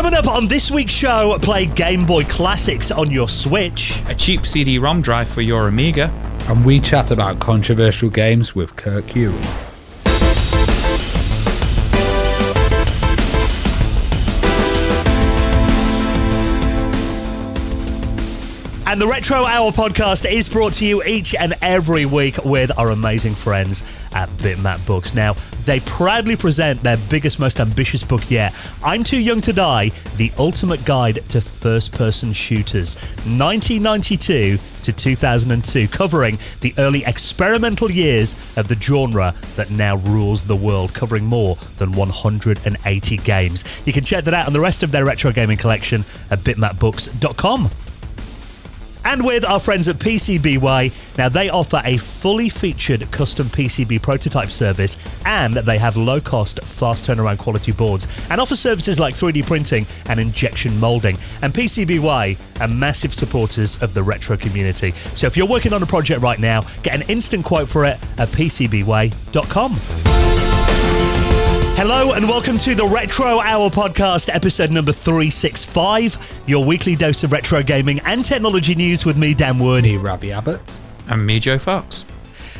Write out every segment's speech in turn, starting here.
Coming up on this week's show, play Game Boy classics on your Switch. A cheap CD-ROM drive for your Amiga. And we chat about controversial games with Kirk Ewing. And the Retro Hour podcast is brought to you each and every week with our amazing friends at Bitmap Books. Now, they proudly present their biggest, most ambitious book yet, I'm Too Young to Die, The Ultimate Guide to First-Person Shooters, 1992 to 2002, covering the early experimental years of the genre that now rules the world, covering more than 180 games. You can check that out and the rest of their retro gaming collection at bitmapbooks.com. And with our friends at PCBWay, now they offer a fully featured custom PCB prototype service, and they have low-cost, fast turnaround quality boards, and offer services like 3D printing and injection molding. And PCBWay are massive supporters of the retro community. So if you're working on a project right now, get an instant quote for it at PCBWay.com. Hello and welcome to the Retro Hour podcast, episode number 365, your weekly dose of retro gaming and technology news with me, Dan Wood. Me, Ravi Abbott. And me, Joe Fox.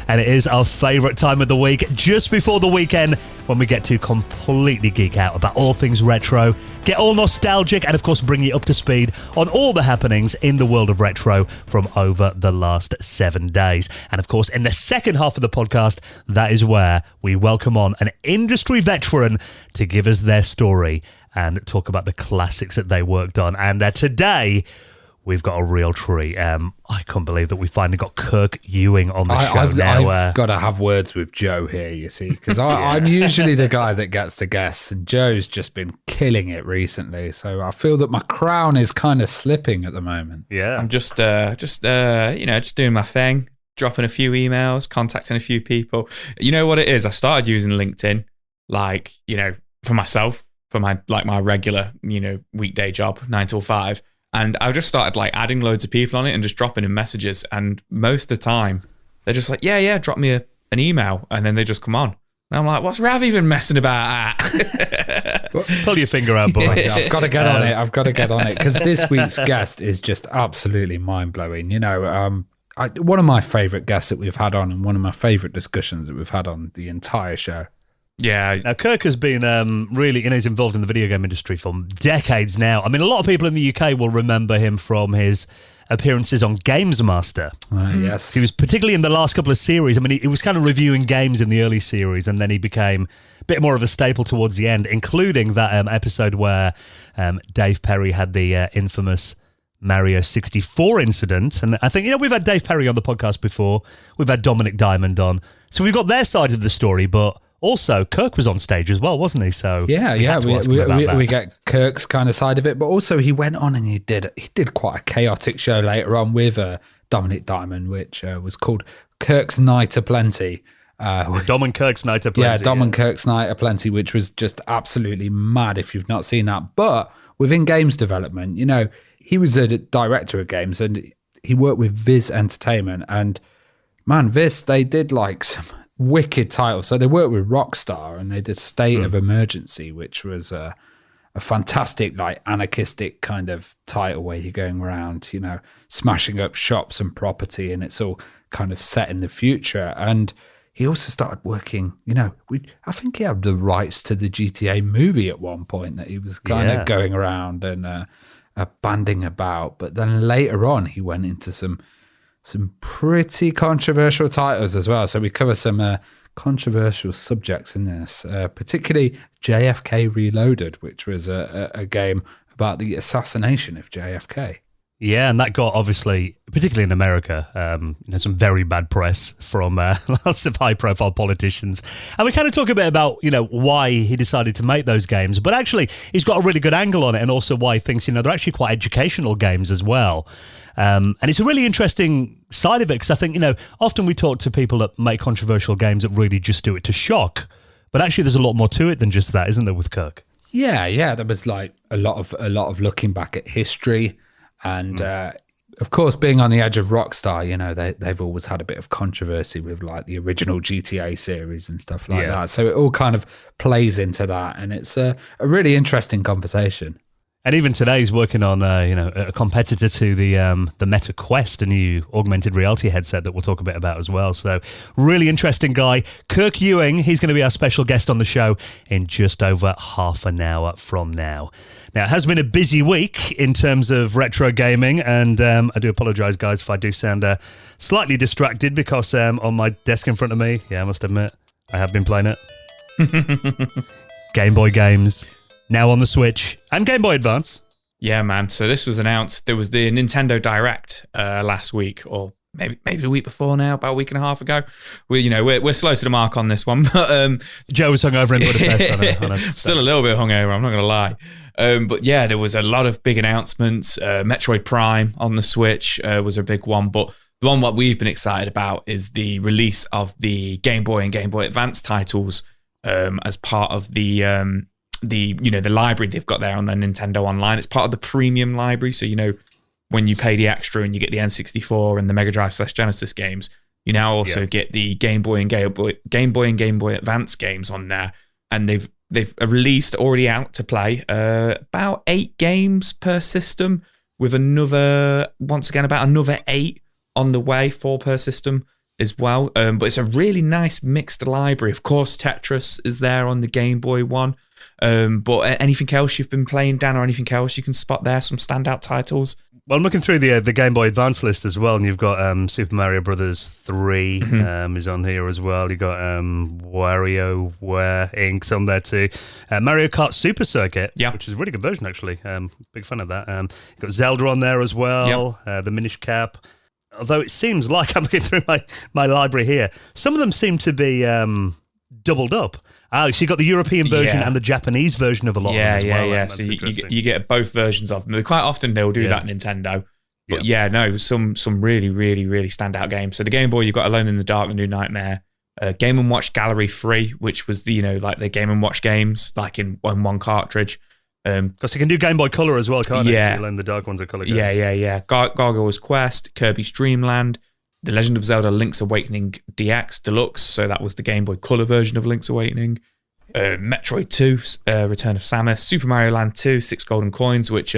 And it is our favourite time of the week, just before the weekend, when we get to completely geek out about all things retro, get all nostalgic, and of course bring you up to speed on all the happenings in the world of retro from over the last 7 days. And of course, in the second half of the podcast, that is where we welcome on an industry veteran to give us their story and talk about the classics that they worked on. And today, we've got a real treat. I can't believe that we finally got Kirk Ewing on the show now. I've got to have words with Joe here, you see, because I'm usually the guy that gets the guests, and Joe's just been killing it recently. So I feel that my crown is kind of slipping at the moment. Yeah, I'm just doing my thing, dropping a few emails, contacting a few people. You know what it is? I started using LinkedIn, for myself, for my regular, weekday job, 9 till 5. And I just started adding loads of people on it and just dropping in messages. And most of the time, they're just like, yeah, drop me an email. And then they just come on. And I'm like, what's Ravi been messing about at? Pull your finger out, boy. I've got to get on it. I've got to get on it. Because this week's guest is just absolutely mind-blowing. One of my favourite guests that we've had on, and one of my favourite discussions that we've had on the entire show. Yeah. Now, Kirk has been he's involved in the video game industry for decades now. I mean, a lot of people in the UK will remember him from his appearances on GamesMaster. Yes. He was particularly in the last couple of series. I mean, he was kind of reviewing games in the early series, and then he became a bit more of a staple towards the end, including that episode where Dave Perry had the infamous Mario 64 incident. And I think, we've had Dave Perry on the podcast before. We've had Dominic Diamond on. So we've got their side of the story, but also, Kirk was on stage as well, wasn't he? So we get Kirk's kind of side of it, but also he went on and he did quite a chaotic show later on with Dominic Diamond, which was called Kirk's Night Aplenty. Dom and Kirk's Night Aplenty. Yeah, Dom and Kirk's Night Aplenty, which was just absolutely mad if you've not seen that. But within games development, he was a director of games and he worked with VIS Entertainment. And man, VIS, they did some wicked titles. So they worked with Rockstar and they did State of Emergency, which was a fantastic anarchistic kind of title where you're going around, smashing up shops and property, and it's all kind of set in the future. And he also started working, I think he had the rights to the GTA movie at one point that he was kind of going around and banding about. But then later on, he went into some pretty controversial titles as well. So we cover some controversial subjects in this, particularly JFK Reloaded, which was a game about the assassination of JFK. Yeah, and that got, obviously, particularly in America, some very bad press from lots of high-profile politicians. And we kind of talk a bit about, why he decided to make those games. But actually, he's got a really good angle on it, and also why he thinks, they're actually quite educational games as well. And it's a really interesting side of it, because I think, often we talk to people that make controversial games that really just do it to shock. But actually, there's a lot more to it than just that, isn't there, with Kirk? Yeah. There was a lot of looking back at history. And of course, being on the edge of Rockstar, they've always had a bit of controversy with the original GTA series and stuff like that. So it all kind of plays into that, and it's a really interesting conversation. And even today, he's working on a competitor to the Meta Quest, a new augmented reality headset that we'll talk a bit about as well. So really interesting guy. Kirk Ewing, he's going to be our special guest on the show in just over half an hour from now. Now, it has been a busy week in terms of retro gaming, and I do apologise, guys, if I do sound slightly distracted because on my desk in front of me, I must admit, I have been playing it. Game Boy games. Now on the Switch and Game Boy Advance. Yeah, man. So this was announced. There was the Nintendo Direct last week, or maybe the week before now, about a week and a half ago. We're slow to the mark on this one, but Joe was hungover in Budapest. Still a little bit hungover. I'm not going to lie. But yeah, there was a lot of big announcements. Metroid Prime on the Switch was a big one, but the one what we've been excited about is the release of the Game Boy and Game Boy Advance titles as part of the library they've got there on the Nintendo Online. It's part of the premium library. So, when you pay the extra and you get the N64 and the Mega Drive / Genesis games, you now also get the Game Boy and Game Boy Advance games on there. And they've released, already out to play, about 8 games per system, with about another 8 on the way, 4 per system as well. But it's a really nice mixed library. Of course, Tetris is there on the Game Boy one. But anything else you've been playing, Dan, or anything else you can spot there, some standout titles? Well, I'm looking through the Game Boy Advance list as well, and you've got Super Mario Brothers 3 is on here as well. You've got WarioWare Inc.'s on there too. Mario Kart Super Circuit, which is a really good version actually. Big fan of that. You've got Zelda on there as well, the Minish Cap. Although it seems like, I'm looking through my library here, some of them seem to be doubled up. So you got the European version and the Japanese version of a lot of them as well. Yeah. So you get both versions of them. Quite often they'll do that Nintendo. But some really, really, really standout games. So the Game Boy, you've got Alone in the Dark, The New Nightmare, Game & Watch Gallery 3, which was the, like the Game & Watch games, like in one cartridge. Because you can do Game Boy Color as well, can't it? So Alone in the Dark one's a color game. Yeah. Gargoyle's Quest, Kirby's Dream Land, The Legend of Zelda Link's Awakening DX Deluxe, so that was the Game Boy Color version of Link's Awakening. Metroid 2, Return of Samus, Super Mario Land 2, 6 Golden Coins, which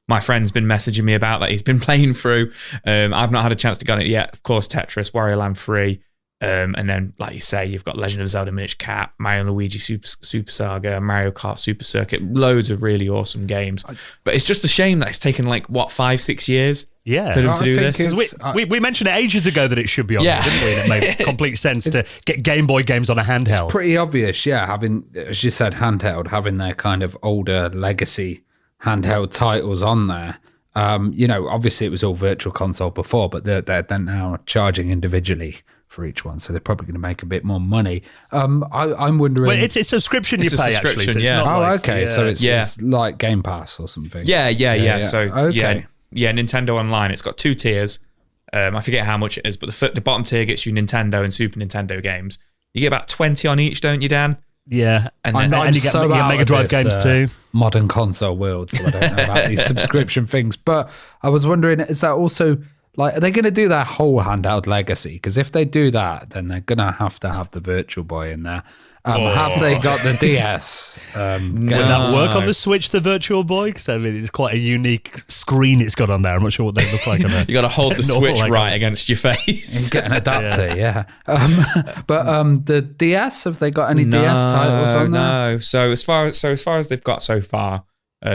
my friend's been messaging me about that he's been playing through. I've not had a chance to get it yet. Of course, Tetris, Wario Land 3, and then, like you say, you've got Legend of Zelda Minish Cap, Mario and Luigi Super Saga, Mario Kart Super Circuit, loads of really awesome games. But it's just a shame that it's taken 5-6 years for them to do this. We mentioned it ages ago that it should be on there, didn't we? And it made complete sense to get Game Boy games on a handheld. It's pretty obvious, having, as you said, handheld, having their kind of older legacy handheld titles on there. Obviously it was all virtual console before, but they're now charging individually for each one, so they're probably going to make a bit more money. I'm wondering. Well, it's a subscription you pay, actually. So it's not So it's like Game Pass or something. Yeah. So Nintendo Online. It's got 2 tiers. I forget how much it is, but the bottom tier gets you Nintendo and Super Nintendo games. You get about 20 on each, don't you, Dan? Yeah, and you get Mega Drive games too. Modern console world, so I don't know about these subscription things. But I was wondering, is that also? Are they going to do their whole handheld legacy? Because if they do that, then they're going to have the Virtual Boy in there. Have they got the DS? Would that work on the Switch, the Virtual Boy? Because it's quite a unique screen it's got on there. I'm not sure what they look like on there. You got to hold the Switch right against your face. And get an adapter, But the DS, have they got any DS titles on there? No. So as far as they've got so far,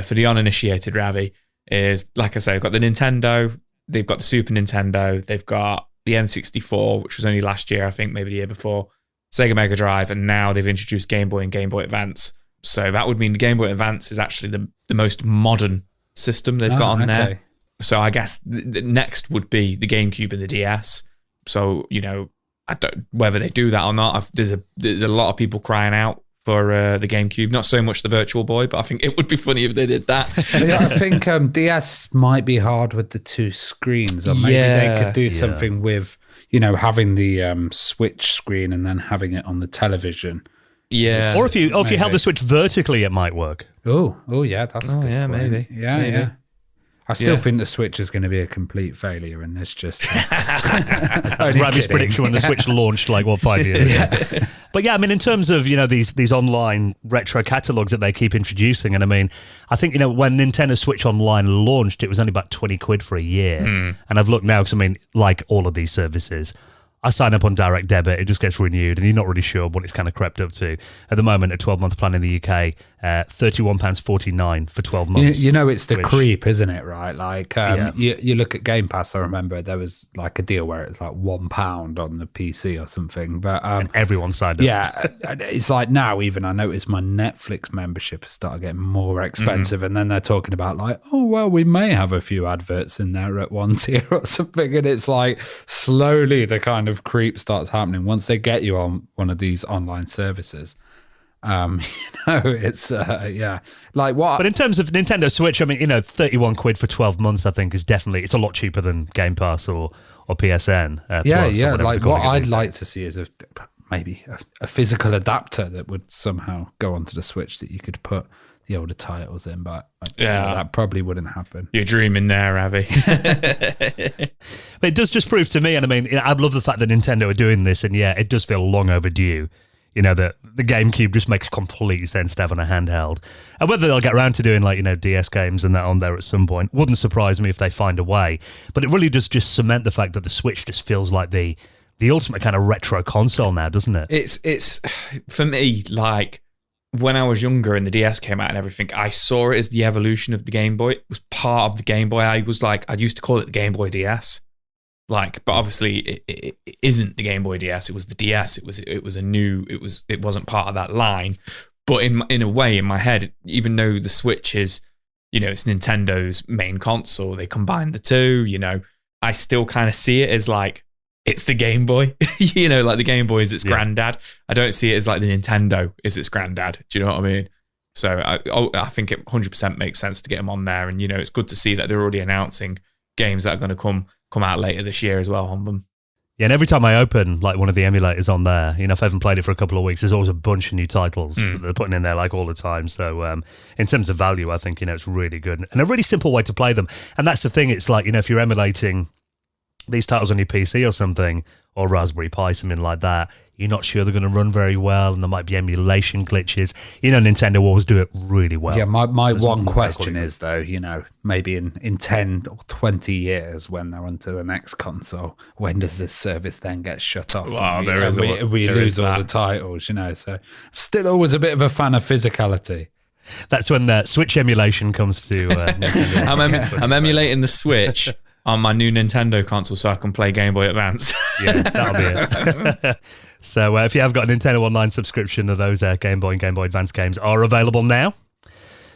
for the uninitiated, Ravi, is, like I say, they've got the Nintendo. They've got the Super Nintendo. They've got the N64, which was only last year, I think, maybe the year before. Sega Mega Drive, and now they've introduced Game Boy and Game Boy Advance. So that would mean the Game Boy Advance is actually the most modern system they've got on there. So I guess the next would be the GameCube and the DS. So, I don't whether they do that or not. There's a lot of people crying out for the GameCube. Not so much the Virtual Boy, but I think it would be funny if they did that. I think DS might be hard with the 2 screens, or maybe they could do something with, having the Switch screen and then having it on the television. Yeah. Or if you held the Switch vertically, it might work. Oh yeah, that's maybe. Yeah. I still think the Switch is going to be a complete failure, and it's just That's Ravi's prediction when the Switch launched, 5 years ago. But yeah, I mean, in terms of these online retro catalogs that they keep introducing, and I mean, I think when Nintendo Switch Online launched, it was only about 20 quid for a year, and I've looked now because I mean, like all of these services, I sign up on direct debit, it just gets renewed, and you're not really sure what it's kind of crept up to. At the moment, a 12-month plan in the UK, £31.49 for 12 months. It's the creep, isn't it, right? You look at Game Pass, I remember there was a deal where it's £1 on the PC or something. But and everyone signed up. Yeah, it's like now even I noticed my Netflix membership has started getting more expensive, and then they're talking about we may have a few adverts in there at one tier or something, and it's slowly the kind of creep starts happening once they get you on one of these online services. It's what. But in terms of Nintendo Switch, I mean, 31 quid for 12 months, I think is definitely, it's a lot cheaper than Game Pass or PSN. Plus, what I'd like to see is maybe a physical adapter that would somehow go onto the Switch that you could put the older titles in, but that probably wouldn't happen. You're dreaming there, Avi. But it does just prove to me, and I mean, I love the fact that Nintendo are doing this, and it does feel long overdue. That the GameCube just makes complete sense to have on a handheld. And whether they'll get around to doing DS games and that on there at some point wouldn't surprise me if they find a way. But it really does just cement the fact that the Switch just feels like the ultimate kind of retro console now, doesn't it? It's for me, when I was younger and the DS came out and everything, I saw it as the evolution of the Game Boy. It was part of the Game Boy. I used to call it the Game Boy DS. But obviously it isn't the Game Boy DS. It was the DS. It wasn't part of that line. But in a way, in my head, even though the Switch is, it's Nintendo's main console, they combine the two, I still kind of see it as it's the Game Boy, the Game Boy is its granddad. I don't see it as the Nintendo is its granddad. Do you know what I mean? So I think it 100% makes sense to get them on there. And, it's good to see that they're already announcing games that are going to come out later this year as well on them. Yeah, and every time I open one of the emulators on there, if I haven't played it for a couple of weeks, there's always a bunch of new titles that they're putting in there all the time. So in terms of value, I think, it's really good and a really simple way to play them. And that's the thing. It's if you're emulating these titles on your PC or something, or Raspberry Pi, something like that, you're not sure they're going to run very well, and there might be emulation glitches. Nintendo always do it really well. Yeah, my one question is, though, maybe in 10 or 20 years when they're onto the next console, when does this service then get shut off? Well, we lose all the titles, so I'm still always a bit of a fan of physicality. That's when the Switch emulation comes to Nintendo. I'm emulating the Switch on my new Nintendo console so I can play Game Boy Advance. Yeah, that'll be it. So if you have got a Nintendo Online subscription, those Game Boy and Game Boy Advance games are available now.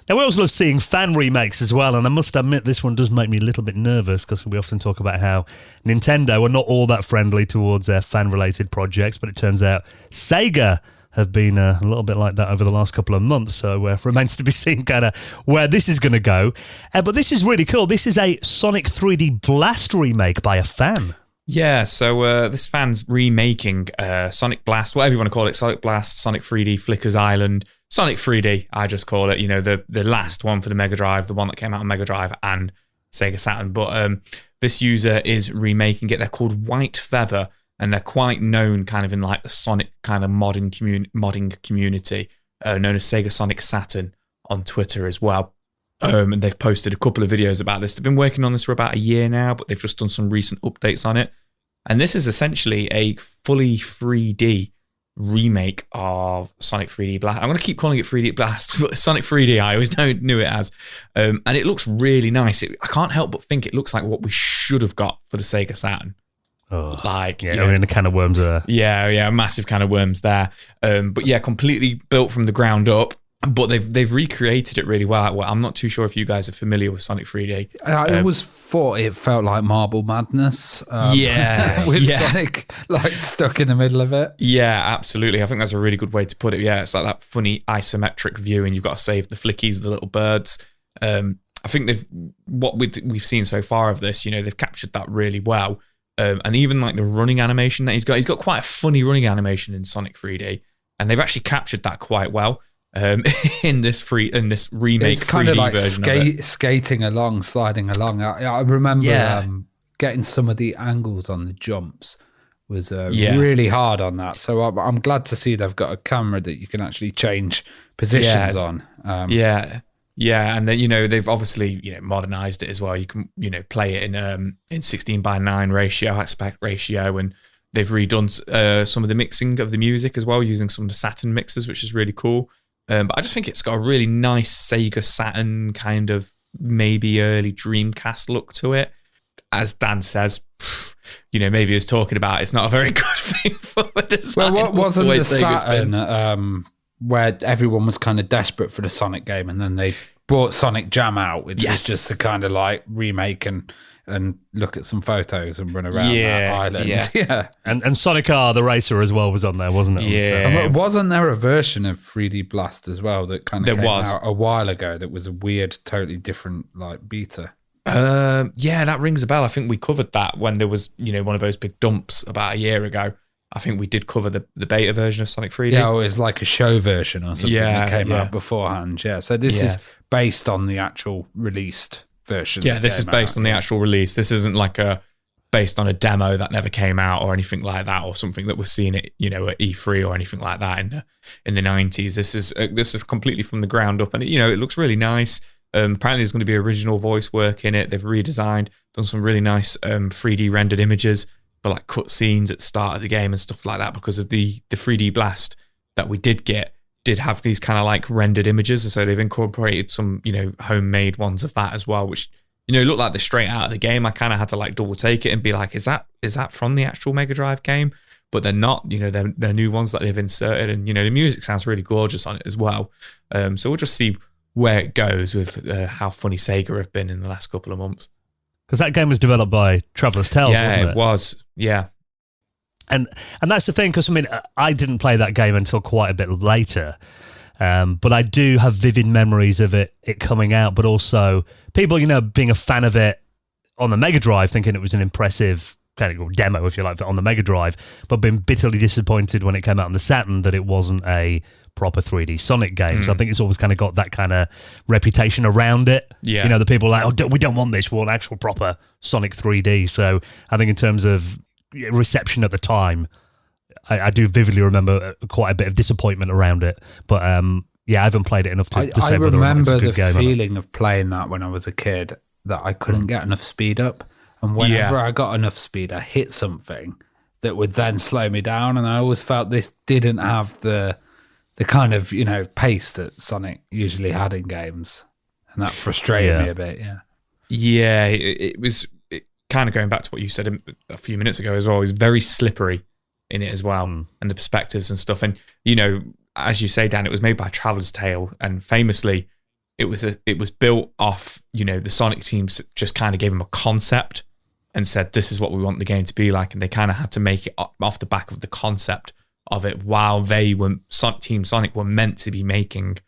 Now, we also love seeing fan remakes as well, and I must admit this one does make me a little bit nervous because we often talk about how Nintendo are not all that friendly towards fan-related projects, but it turns out Sega have been a little bit like that over the last couple of months, so remains to be seen kind of where this is going to go. But this is really cool. This is a Sonic 3D Blast remake by a fan. Yeah, so this fan's remaking Sonic Blast, whatever you want to call it, Sonic Blast, Sonic 3D, Flicker's Island, Sonic 3D, I just call it, the last one for the Mega Drive, the one that came out on Mega Drive and Sega Saturn. But this user is remaking it. They're called White Feather, and they're quite known kind of in the Sonic kind of modding community, known as Sega Sonic Saturn on Twitter as well. And they've posted a couple of videos about this. They've been working on this for about a year now, but they've just done some recent updates on it. And this is essentially a fully 3D remake of Sonic 3D Blast. I'm going to keep calling it 3D Blast, but Sonic 3D, I always knew it as. And it looks really nice. I can't help but think it looks like what we should have got for the Sega Saturn. Oh, we're in the can of worms there. Yeah, massive can of worms there. But yeah, completely built from the ground up. But they've recreated it really well. I'm not too sure if you guys are familiar with Sonic 3D. I always thought it felt like Marble Madness. With Sonic stuck in the middle of it. Yeah, absolutely. I think that's a really good way to put it. Yeah, it's like that funny isometric view, and you've got to save the flickies, the little birds. I think what we've seen so far of this, they've captured that really well. And even the running animation that he's got quite a funny running animation in Sonic 3D, and they've actually captured that quite well. in this remake. It's kind 3D of like version skating along, sliding along. I remember getting some of the angles on the jumps was really hard on that. So I'm glad to see they've got a camera that you can actually change positions on. Yeah, and then they've obviously modernized it as well. You can play it in 16:9 ratio, aspect ratio, and they've redone some of the mixing of the music as well using some of the Saturn mixers, which is really cool. But I just think it's got a really nice Sega Saturn kind of maybe early Dreamcast look to it. As Dan says, maybe he was talking about it's not a very good thing for the design. Well, what wasn't the Saturn where everyone was kind of desperate for the Sonic game, and then they brought Sonic Jam out, which was just to kind of like remake and look at some photos and run around that island. Yeah. And Sonic R, the racer as well, was on there, wasn't it? Yeah. Wasn't there a version of 3D Blast as well that kind of came out a while ago that was a weird, totally different like beta? That rings a bell. I think we covered that when there was, one of those big dumps about a year ago. I think we did cover the beta version of Sonic 3D. Yeah, it was like a show version or something that came out beforehand. Yeah, so this is based on the actual released version. Yeah, this is based on the actual release. This isn't like based on a demo that never came out or anything like that, or something that was seen at at E3 or anything like that in the 90s. This is completely from the ground up, and it looks really nice. Apparently there's going to be original voice work in it. They've redesigned, done some really nice 3D rendered images for like cutscenes at the start of the game and stuff like that, because of the 3D Blast that we did have these kind of like rendered images. So they've incorporated some, homemade ones of that as well, which, look like they're straight out of the game. I kind of had to like double take it and be like, is that from the actual Mega Drive game? But they're not, they're new ones that they've inserted, and, the music sounds really gorgeous on it as well. So we'll just see where it goes with how funny Sega have been in the last couple of months. Because that game was developed by Traveller's Tales, wasn't it? Yeah, it was. Yeah. And that's the thing, because, I didn't play that game until quite a bit later. But I do have vivid memories of it coming out, but also people, being a fan of it on the Mega Drive, thinking it was an impressive kind of demo, if you like, on the Mega Drive, but being bitterly disappointed when it came out on the Saturn that it wasn't a proper 3D Sonic game. So I think it's always kind of got that kind of reputation around it. Yeah. The people are like, we don't want this, we want actual proper Sonic 3D. So I think in terms of reception at the time, I do vividly remember quite a bit of disappointment around it. But I haven't played it enough to say whether or not it's a good game. I remember the feeling of playing that when I was a kid, that I couldn't get enough speed up. And whenever I got enough speed, I hit something that would then slow me down. And I always felt this didn't have the kind of, pace that Sonic usually had in games. And that frustrated me a bit, Yeah, it was kind of going back to what you said a few minutes ago as well. It was very slippery in it as well, and the perspectives and stuff. And, as you say, Dan, it was made by Traveller's Tale, and famously, it was built off, the Sonic teams just kind of gave them a concept and said, this is what we want the game to be like. And they kind of had to make it off the back of the concept of it, while Team Sonic were meant to be making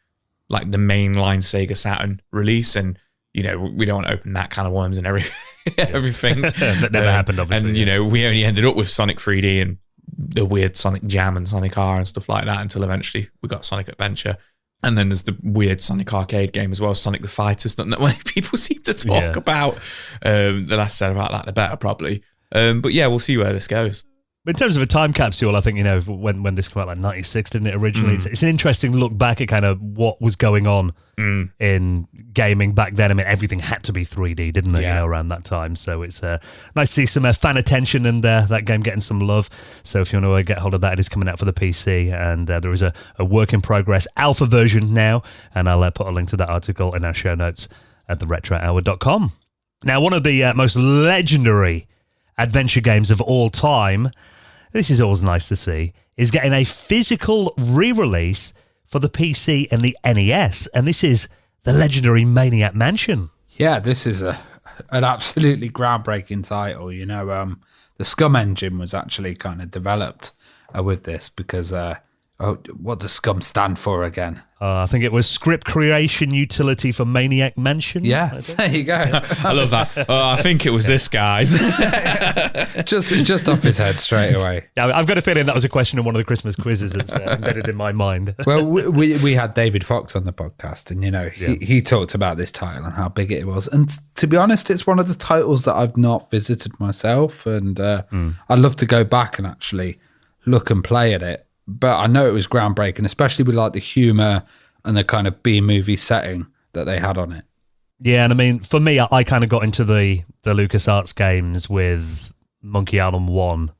like the mainline Sega Saturn release. And, we don't want to open that kind of worms and everything. That never happened, obviously. And, we only ended up with Sonic 3D and the weird Sonic Jam and Sonic R and stuff like that, until eventually we got Sonic Adventure. And then there's the weird Sonic arcade game as well, Sonic the Fighters, that not many people seem to talk about. The less said about that, the better, probably. But yeah, we'll see where this goes. But in terms of a time capsule, I think, when this came out, like 96, didn't it, originally? It's an interesting look back at kind of what was going on in gaming back then. Everything had to be 3D, didn't it, around that time? So it's nice to see some fan attention and that game getting some love. So if you want to get hold of that, it is coming out for the PC, and there is a work in progress alpha version now, and I'll put a link to that article in our show notes at theretrohour.com. Now, one of the most legendary adventure games of all time, this is always nice to see, is getting a physical re-release for the PC and the NES, and this is the legendary Maniac Mansion. Yeah, this is an absolutely groundbreaking title. The Scum engine was actually kind of developed with this, because Oh, what does SCUM stand for again? I think it was Script Creation Utility for Maniac Mansion. Yeah, there you go. I love that. I think it was this, guys. just off his head straight away. Yeah, I've got a feeling that was a question in one of the Christmas quizzes that's embedded in my mind. Well, we had David Fox on the podcast, and he talked about this title and how big it was. And to be honest, it's one of the titles that I've not visited myself, and I'd love to go back and actually look and play at it. But I know it was groundbreaking, especially with like the humor and the kind of B-movie setting that they had on it. Yeah, and I mean, for me, I kind of got into the LucasArts games with Monkey Island 1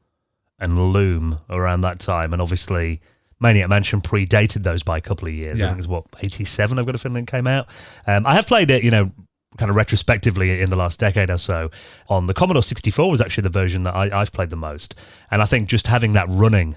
and Loom around that time. And obviously, Maniac Mansion predated those by a couple of years. Yeah. I think it was, 87, I've got a feeling it came out. I have played it, kind of retrospectively in the last decade or so. On the Commodore 64 was actually the version that I've played the most. And I think just having that running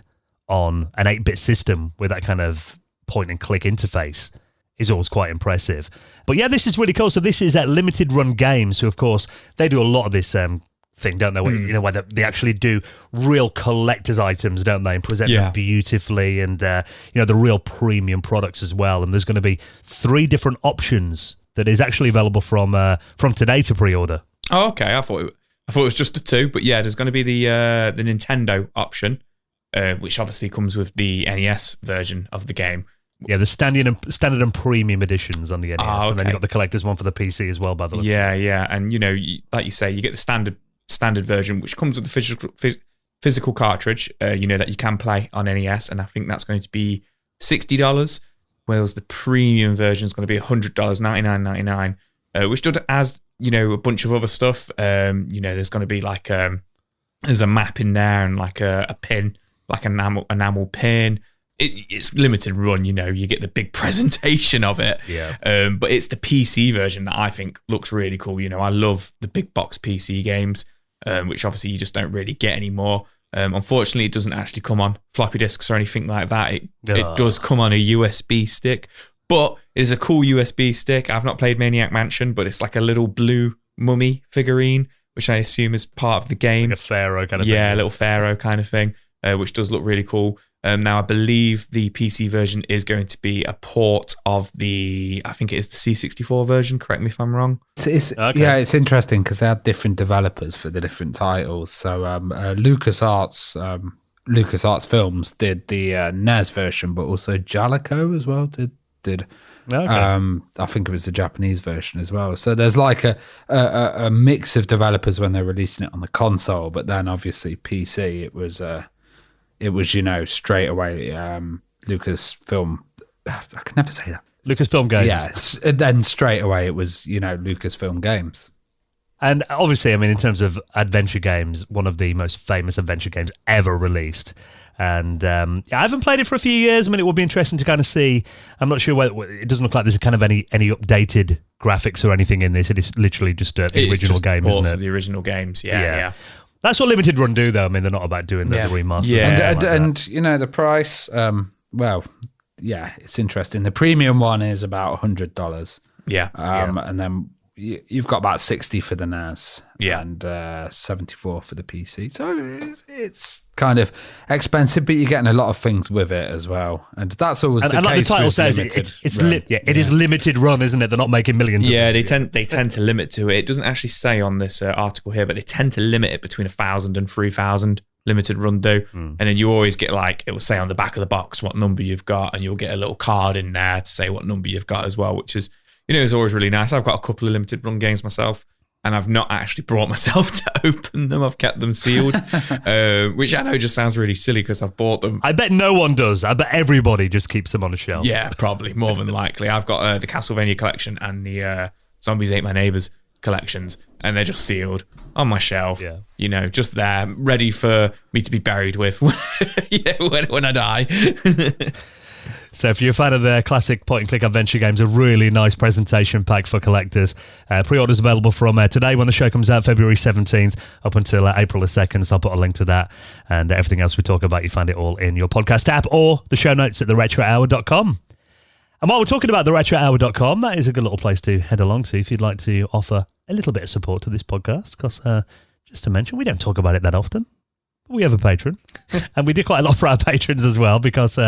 on an 8-bit system with that kind of point-and-click interface is always quite impressive. But yeah, this is really cool. So this is at Limited Run Games, who, of course, they do a lot of this thing, don't they? Where they actually do real collector's items, don't they? And present them beautifully, and the real premium products as well. And there's going to be 3 different options that is actually available from today to pre-order. Oh, okay. I thought it was just the 2, but yeah, there's going to be the Nintendo option. Which obviously comes with the NES version of the game. Yeah, the standard and premium editions on the NES, okay. And then you got the collector's one for the PC as well, by the looks of it. Yeah, and like you say, you get the standard version, which comes with the physical cartridge, that you can play on NES, and I think that's going to be $60, whereas the premium version is going to be $100, $99.99, which does as a bunch of other stuff. There's going to be like there's a map in there and like a pin. Like an enamel pin. It's limited run, you get the big presentation of it. Yeah. But it's the PC version that I think looks really cool. I love the big box PC games, which obviously you just don't really get anymore. Unfortunately, it doesn't actually come on floppy disks or anything like that. It does come on a USB stick, but it's a cool USB stick. I've not played Maniac Mansion, but it's like a little blue mummy figurine, which I assume is part of the game. Like a pharaoh kind of thing. Yeah, a little pharaoh kind of thing. Which does look really cool. Now, I believe the PC version is going to be a port of I think it is the C64 version. Correct me if I'm wrong. Okay. Yeah, it's interesting because they had different developers for the different titles. So LucasArts Films did the NES version, but also Jaleco as well did. Okay. I think it was the Japanese version as well. So there's like a mix of developers when they're releasing it on the console, but then obviously PC, it was straight away Lucasfilm. I can never say that. Lucasfilm Games. Yeah, then straight away it was Lucasfilm Games. And obviously, I mean, in terms of adventure games, one of the most famous adventure games ever released. And I haven't played it for a few years. I mean, it will be interesting to kind of see. I'm not sure whether it doesn't look like there's kind of any updated graphics or anything in this. It is literally just the original game, isn't it? The original games, yeah. That's what Limited Run do, though. I mean, they're not about doing the remasters. Yeah. And the price, it's interesting. The premium one is about $100. Yeah. And then you've got about 60 for the NAS and 74 for the PC. So it's kind of expensive, but you're getting a lot of things with it as well. And that's always the case. And like the title says, it is limited run, isn't it? They're not making millions. Yeah, they tend to limit to it. It doesn't actually say on this article here, but they tend to limit it between 1,000 and 3,000 limited run do. And then you always get it will say on the back of the box what number you've got, and you'll get a little card in there to say what number you've got as well, which is, it's always really nice. I've got a couple of limited run games myself, and I've not actually brought myself to open them. I've kept them sealed, which I know just sounds really silly because I've bought them. I bet no one does. I bet everybody just keeps them on a shelf. Yeah, probably, more than likely. I've got the Castlevania collection and the Zombies Ate My Neighbors collections, and they're just sealed on my shelf. Yeah. Just there, ready for me to be buried with when I die. So if you're a fan of the classic point-and-click adventure games, a really nice presentation pack for collectors. Pre-orders available from today when the show comes out, February 17th, up until April the 2nd. So I'll put a link to that. And everything else we talk about, you find it all in your podcast app or the show notes at theretrohour.com. And while we're talking about theretrohour.com, that is a good little place to head along to if you'd like to offer a little bit of support to this podcast. Because just to mention, we don't talk about it that often. We have a patron, and we do quite a lot for our patrons as well, because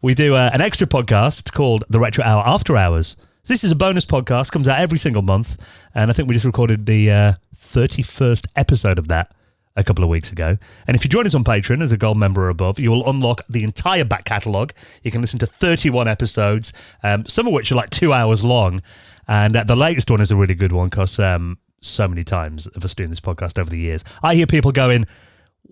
we do an extra podcast called The Retro Hour After Hours. So this is a bonus podcast, comes out every single month, and I think we just recorded the 31st episode of that a couple of weeks ago. And if you join us on Patreon as a gold member or above, you will unlock the entire back catalogue. You can listen to 31 episodes, some of which are like 2 hours long, and the latest one is a really good one, because so many times of us doing this podcast over the years, I hear people going,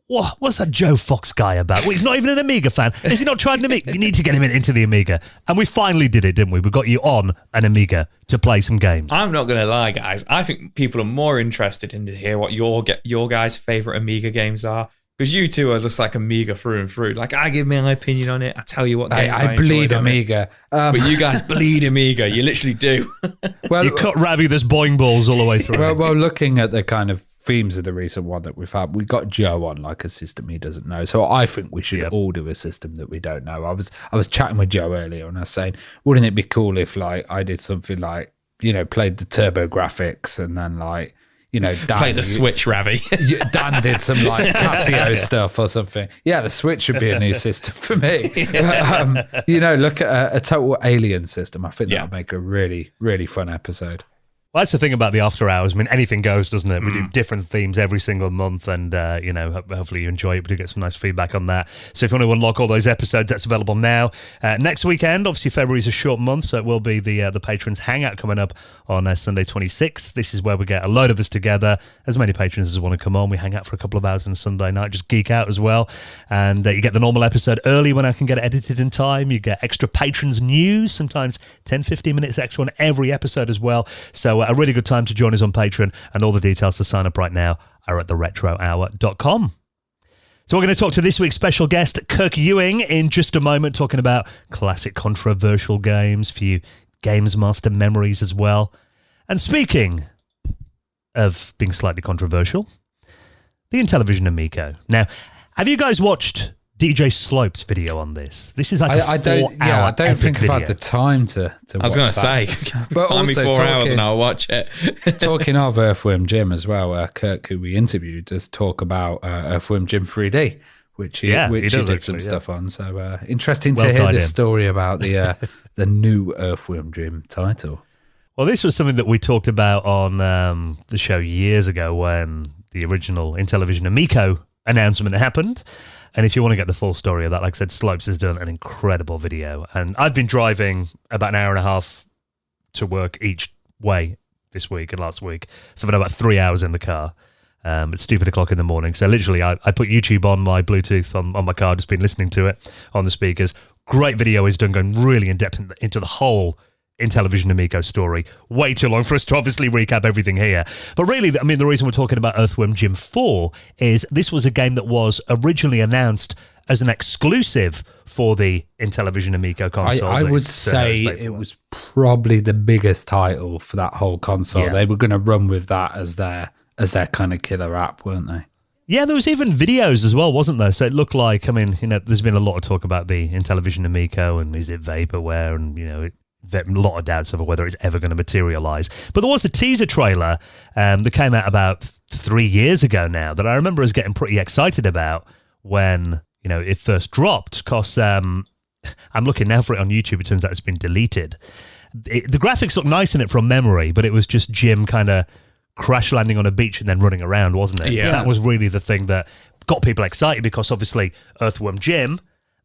what's that Joe Fox guy about? Well, he's not even an Amiga fan. Has he not tried an Amiga? You need to get him into the Amiga. And we finally did it, didn't we? We got you on an Amiga to play some games. I'm not going to lie, guys. I think people are more interested in to hear what your guys' favourite Amiga games are. Because you two are just like Amiga through and through. Like, I give my opinion on it. I tell you what games I bleed enjoyed Amiga. But you guys bleed Amiga. You literally do. Well, you cut Ravi this boing balls all the way through. Well, looking at the kind of themes of the recent one that we've had, we got Joe on like a system he doesn't know. So I think we should all do a system that we don't know. I was chatting with Joe earlier, and I was saying, wouldn't it be cool if like I did something like, played the Turbo Graphics, and then like, Dan, play the Switch, Ravi. Dan did some like Casio stuff or something. Yeah, the Switch should be a new system for me. Look at a total alien system. I think that would make a really, really fun episode. Well, that's the thing about the After Hours. I mean, anything goes, doesn't it? We do different themes every single month, and, hopefully you enjoy it. We do get some nice feedback on that. So if you want to unlock all those episodes, that's available now. Next weekend, obviously February is a short month, so it will be the Patrons Hangout coming up on Sunday 26th. This is where we get a load of us together, as many patrons as want to come on. We hang out for a couple of hours on a Sunday night, just geek out as well. And you get the normal episode early when I can get it edited in time. You get extra patrons news, sometimes 10, 15 minutes extra on every episode as well. So a really good time to join us on Patreon, and all the details to sign up right now are at theretrohour.com. So we're going to talk to this week's special guest, Kirk Ewing, in just a moment, talking about classic controversial games, a few GamesMaster memories as well. And speaking of being slightly controversial, the Intellivision Amico. Now, have you guys watched DJ Slope's video on this? This is like I don't think I've had the time to I was going to say, but find me 4 hours and I'll watch it. Talking of Earthworm Jim as well, Kirk, who we interviewed, does talk about Earthworm Jim 3D, which he did some stuff on. So interesting to hear this story about the new Earthworm Jim title. Well, this was something that we talked about on the show years ago when the original Intellivision Amico announcement happened. And if you want to get the full story of that, like I said, Slopes has done an incredible video. And I've been driving about an hour and a half to work each way this week and last week. So I've been about 3 hours in the car. It's stupid o'clock in the morning. So literally, I put YouTube on my Bluetooth on my car, just been listening to it on the speakers. Great video is done, going really in depth into the whole Intellivision Amico story. Way too long for us to obviously recap everything here. But really, I mean, the reason we're talking about Earthworm Jim 4 is this was a game that was originally announced as an exclusive for the Intellivision Amico console. I would say it was probably the biggest title for that whole console. Yeah. They were going to run with that as their kind of killer app, weren't they? Yeah, there was even videos as well, wasn't there? So it looked like, I mean, there's been a lot of talk about the Intellivision Amico and is it vaporware, and, a lot of doubts over whether it's ever going to materialize. But there was a teaser trailer that came out about 3 years ago now that I remember us getting pretty excited about when, it first dropped, because I'm looking now for it on YouTube. It turns out it's been deleted. The graphics look nice in it from memory, but it was just Jim kind of crash landing on a beach and then running around, wasn't it? Yeah. That was really the thing that got people excited, because obviously Earthworm Jim,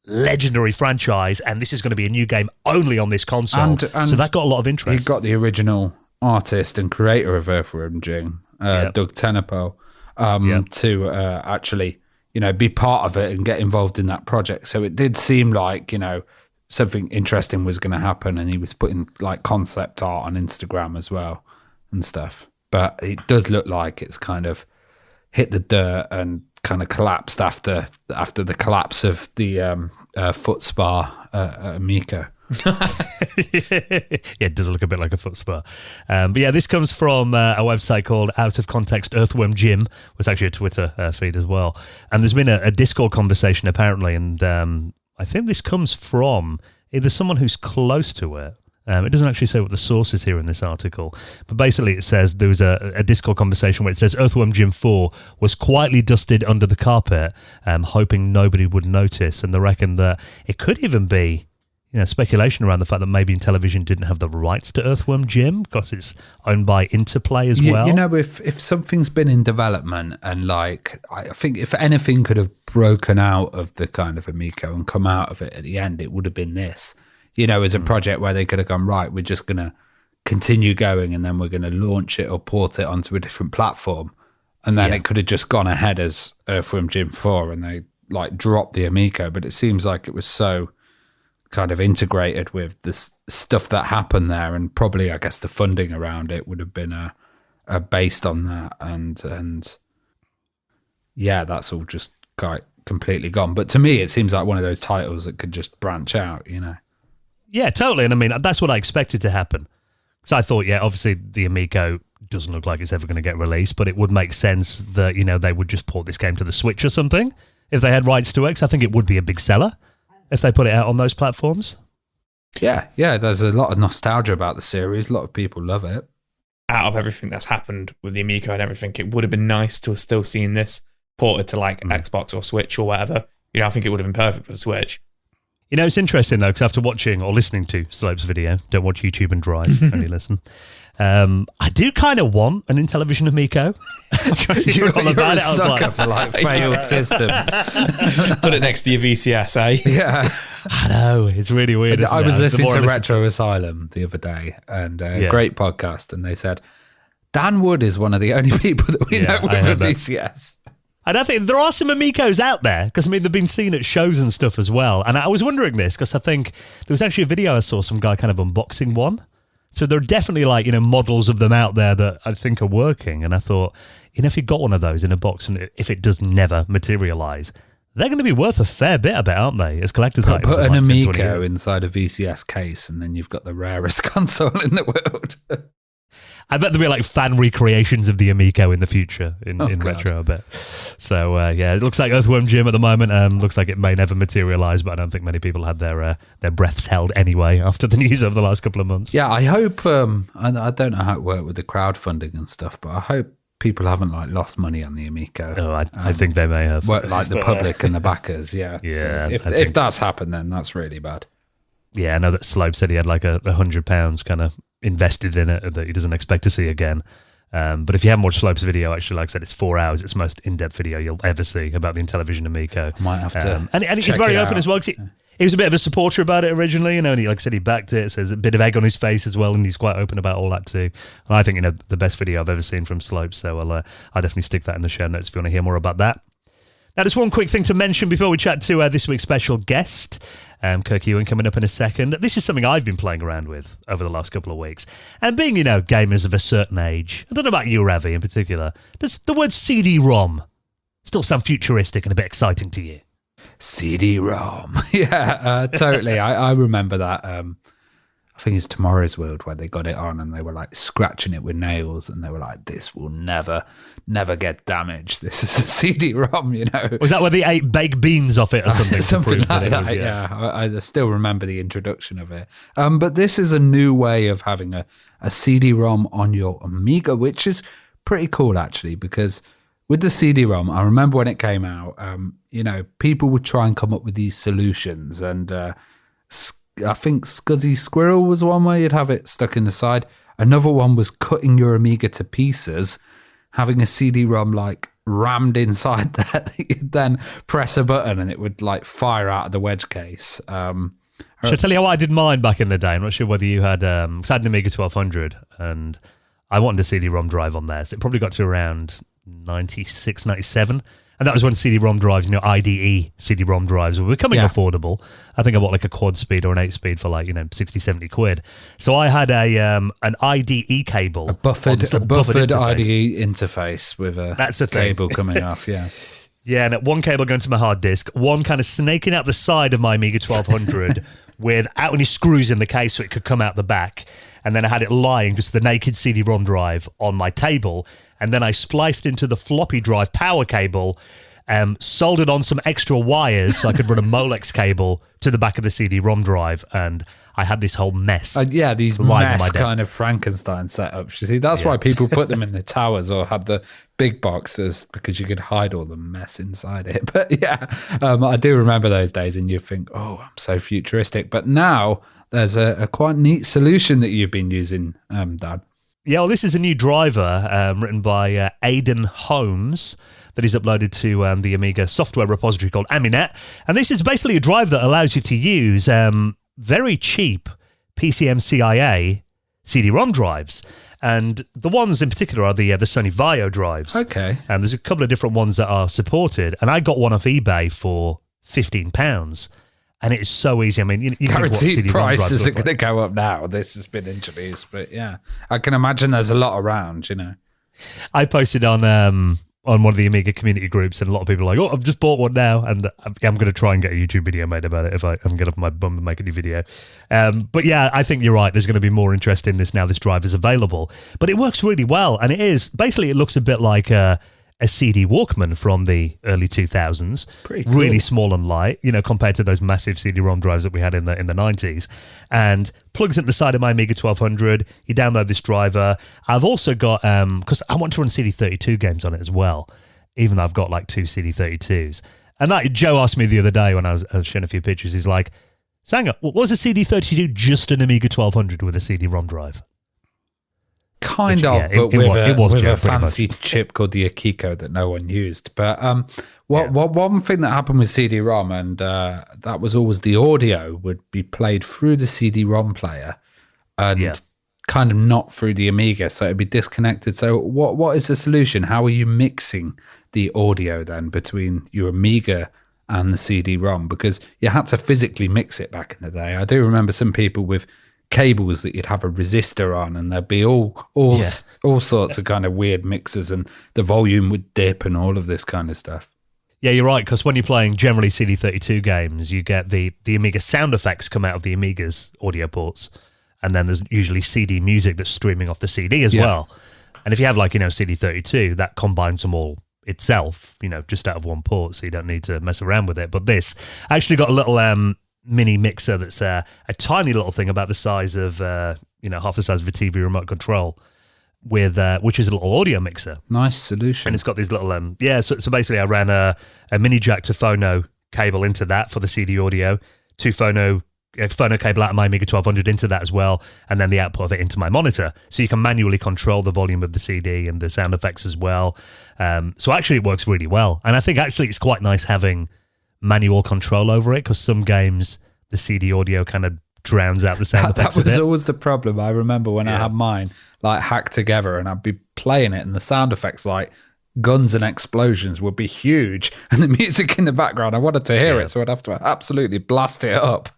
legendary franchise, and this is going to be a new game only on this console. And so that got a lot of interest. He got the original artist and creator of Earthworm Jim, Doug Tennepo, to actually, be part of it and get involved in that project. So it did seem like, something interesting was going to happen, and he was putting like concept art on Instagram as well and stuff. But it does look like it's kind of hit the dirt and kind of collapsed after the collapse of the foot spa Amico. Yeah, it does look a bit like a foot spa. But yeah, this comes from a website called Out of Context Earthworm Jim, was actually a Twitter feed as well. And there's been a Discord conversation apparently, and I think this comes from either someone who's close to it, It doesn't actually say what the source is here in this article, but basically it says there was a Discord conversation where it says Earthworm Jim 4 was quietly dusted under the carpet, hoping nobody would notice, and they reckon that it could even be speculation around the fact that maybe Intellivision didn't have the rights to Earthworm Jim because it's owned by Interplay as well. If something's been in development and I think if anything could have broken out of the kind of Amico and come out of it at the end, it would have been this. As a project where they could have gone, right, we're just going to continue going and then we're going to launch it or port it onto a different platform. And then it could have just gone ahead as Earthworm Jim 4 and they dropped the Amico. But it seems like it was so kind of integrated with this stuff that happened there, and probably I guess the funding around it would have been based on that, and that's all just completely gone. But to me, it seems like one of those titles that could just branch out, Yeah, totally. And I mean, that's what I expected to happen. So I thought, obviously the Amico doesn't look like it's ever going to get released, but it would make sense that they would just port this game to the Switch or something if they had rights to it. 'Cause I think it would be a big seller if they put it out on those platforms. Yeah, there's a lot of nostalgia about the series. A lot of people love it. Out of everything that's happened with the Amico and everything, it would have been nice to have still seen this ported to Xbox or Switch or whatever. I think it would have been perfect for the Switch. It's interesting, though, because after watching or listening to Slope's video, don't watch YouTube and drive, only listen, I do kind of want an Intellivision Amico. You're a sucker for failed systems. Put it next to your VCS, eh? Yeah. I know, it's really weird. I was listening to Retro Asylum the other day, and great podcast, and they said, Dan Wood is one of the only people that we know with a VCS. And I think there are some Amicos out there, because they've been seen at shows and stuff as well. And I was wondering this, because I think there was actually a video I saw some guy kind of unboxing one. So there are definitely models of them out there that I think are working. And I thought, if you got one of those in a box and if it does never materialize, they're going to be worth a fair bit, I bet, aren't they? As collector's items. Put an Amico inside a VCS case and then you've got the rarest console in the world. I bet there'll be fan recreations of the Amico in the future in retro, I bet. So, it looks like Earthworm Jim at the moment. Looks like it may never materialise, but I don't think many people had their breaths held anyway after the news over the last couple of months. Yeah, I hope, I don't know how it worked with the crowdfunding and stuff, but I hope people haven't lost money on the Amico. Oh, I think they may have. The public and the backers, yeah. Yeah. If that's happened, then that's really bad. Yeah, I know that Slope said he had £100 kind of invested in it that he doesn't expect to see again. But if you haven't watched Slope's video, actually, like I said, it's 4 hours. It's the most in-depth video you'll ever see about the Intellivision Amico. I might have to. And he's very open as well. He was a bit of a supporter about it originally, and he, like I said, he backed it. So there's a bit of egg on his face as well, and he's quite open about all that too. And I think the best video I've ever seen from Slope. So I'll definitely stick that in the show notes if you want to hear more about that. Now, just one quick thing to mention before we chat to this week's special guest, Kirk Ewing, coming up in a second. This is something I've been playing around with over the last couple of weeks. And being, gamers of a certain age, I don't know about you, Ravi, in particular, does the word CD-ROM still sound futuristic and a bit exciting to you? CD-ROM. Yeah, totally. I remember that. I think it's Tomorrow's World where they got it on and they were scratching it with nails and they were like, this will never get damaged. This is a CD-ROM, Was that where they ate baked beans off it or something? Something like that, yeah. I still remember the introduction of it. But this is a new way of having a CD-ROM on your Amiga, which is pretty cool actually, because with the CD-ROM, I remember when it came out, people would try and come up with these solutions, and I think Scuzzy Squirrel was one where you'd have it stuck in the side. Another one was cutting your Amiga to pieces, having a CD-ROM rammed inside there that you'd then press a button and it would fire out of the wedge case. Should I tell you how I did mine back in the day? I'm not sure whether you had, because I had an Amiga 1200 and I wanted a CD-ROM drive on there. So it probably got to around 96, 97. And that was when CD-ROM drives, IDE CD-ROM drives were becoming affordable. I think I bought a quad speed or an 8-speed for 60, 70 quid. So I had an IDE cable. A buffered IDE interface with a cable coming off, yeah. Yeah, and one cable going to my hard disk, one kind of snaking out the side of my Amiga 1200 without any screws in the case so it could come out the back. And then I had it lying, just the naked CD-ROM drive on my table. And then I spliced into the floppy drive power cable, soldered on some extra wires so I could run a Molex cable to the back of the CD-ROM drive. And I had this whole mess. Yeah, these lying on my mess desk. kind of Frankenstein setups. You see, that's why people put them in the towers or had the big boxes, because you could hide all the mess inside it. But yeah, I do remember those days, and you think, oh, I'm so futuristic. But now there's a quite neat solution that you've been using, Dan. Yeah, well, this is a new driver written by Aidan Holmes that is uploaded to the Amiga software repository called Aminet. And this is basically a drive that allows you to use very cheap PCMCIA CD-ROM drives. And the ones in particular are the Sony VIO drives. Okay. And there's a couple of different ones that are supported. And I got one off eBay for £15. And it's so easy. I mean, you can Guaranteed price isn't going to go up now. This has been introduced, but yeah, I can imagine there's a lot around. I posted on one of the Amiga community groups, and a lot of people are like, "Oh, I've just bought one now," and I'm going to try and get a YouTube video made about it if I can get off my bum and make a new video. But yeah, I think you're right. There's going to be more interest in this now. This drive is available, but it works really well, and it looks a bit like a CD Walkman from the early 2000s. Pretty cool. Really small and light, compared to those massive CD-ROM drives that we had in the 90s. And plugs into the side of my Amiga 1200. You download this driver. I've also got, because I want to run CD32 games on it as well, even though I've got like 2 CD32s. And that Joe asked me the other day when I was showing a few pictures, he's like, Sanger, was a CD32 just an Amiga 1200 with a CD-ROM drive? Kind of, but with a fancy chip called the Akiko that no one used. But one thing that happened with CD-ROM, and that was always the audio would be played through the CD-ROM player and kind of not through the Amiga, so it'd be disconnected. So what is the solution? How are you mixing the audio then between your Amiga and the CD-ROM? Because you had to physically mix it back in the day. I do remember some people with cables that you'd have a resistor on, and there'd be all sorts of kind of weird mixers, and the volume would dip and all of this kind of stuff. Yeah, you're right, because when you're playing generally CD32 games, you get the Amiga sound effects come out of the Amiga's audio ports, and then there's usually CD music that's streaming off the CD as well. And if you have CD32, that combines them all itself, just out of one port, so you don't need to mess around with it. But this actually got a little mini mixer that's a tiny little thing about the size of half the size of a TV remote control, with which is a little audio mixer. Nice solution. And it's got these little so basically I ran a mini jack to phono cable into that for the CD audio, two phono cable out of my Amiga 1200 into that as well, and then the output of it into my monitor, so you can manually control the volume of the CD and the sound effects as well. So actually it works really well, and I think actually it's quite nice having manual control over it, because some games the CD audio kind of drowns out the sound effects. That was always the problem. I remember when I had mine like hacked together, and I'd be playing it, and the sound effects like guns and explosions would be huge, and the music in the background, I wanted to hear it, so I'd have to absolutely blast it up,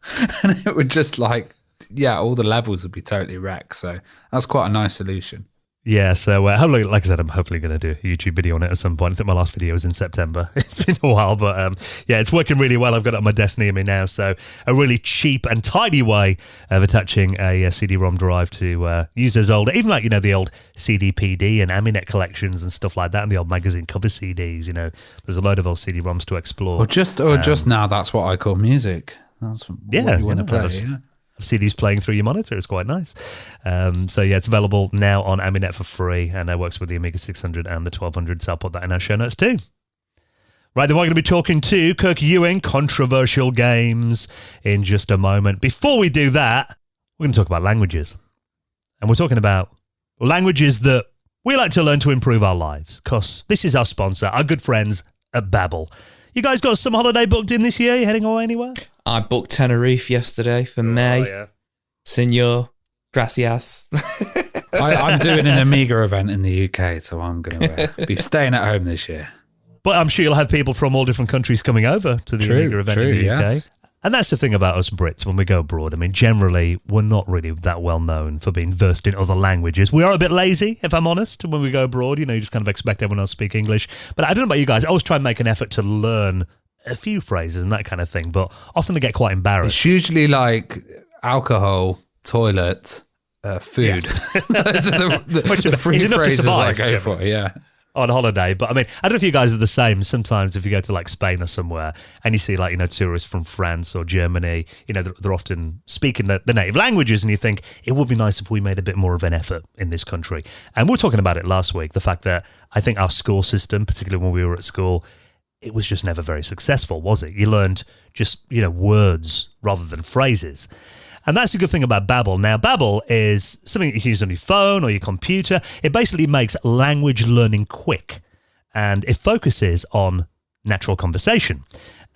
and it would just all the levels would be totally wrecked. So that's quite a nice solution. Yeah, so hopefully, like I said, I'm hopefully going to do a YouTube video on it at some point. I think my last video was in September. It's been a while, but it's working really well. I've got it on my desk near me now, so a really cheap and tidy way of attaching a CD-ROM drive to use those old, even the old CD-PD and Aminet collections and stuff like that, and the old magazine cover CDs. There's a load of old CD-ROMs to explore. Or just now, that's what I call music. That's what you want to play. CDs playing through your monitor is quite nice. It's available now on Aminet for free, and it works with the Amiga 600 and the 1200, so I'll put that in our show notes too. Right, then we're going to be talking to Kirk Ewing, controversial games, in just a moment. Before we do that, we're going to talk about languages. And we're talking about languages that we like to learn to improve our lives, because this is our sponsor, our good friends at Babbel. You guys got some holiday booked in this year? You heading away anywhere? I booked Tenerife yesterday for May. Yeah. Senor, gracias. I'm doing an Amiga event in the UK, so I'm going to be staying at home this year. But I'm sure you'll have people from all different countries coming over to the Amiga event in the UK. Yes. And that's the thing about us Brits when we go abroad. I mean, generally, we're not really that well known for being versed in other languages. We are a bit lazy, if I'm honest, when we go abroad. You just kind of expect everyone else to speak English. But I don't know about you guys. I always try and make an effort to learn a few phrases and that kind of thing. But often I get quite embarrassed. It's usually like alcohol, toilet, food. Those are the three phrases I go for, yeah. on holiday. But I mean, I don't know if you guys are the same. Sometimes if you go to like Spain or somewhere and you see like, tourists from France or Germany, they're often speaking the native languages, and you think it would be nice if we made a bit more of an effort in this country. And we were talking about it last week, the fact that I think our school system, particularly when we were at school, it was just never very successful, was it? You learned just, words rather than phrases. And that's the good thing about Babbel. Now, Babbel is something you can use on your phone or your computer. It basically makes language learning quick, and it focuses on natural conversation.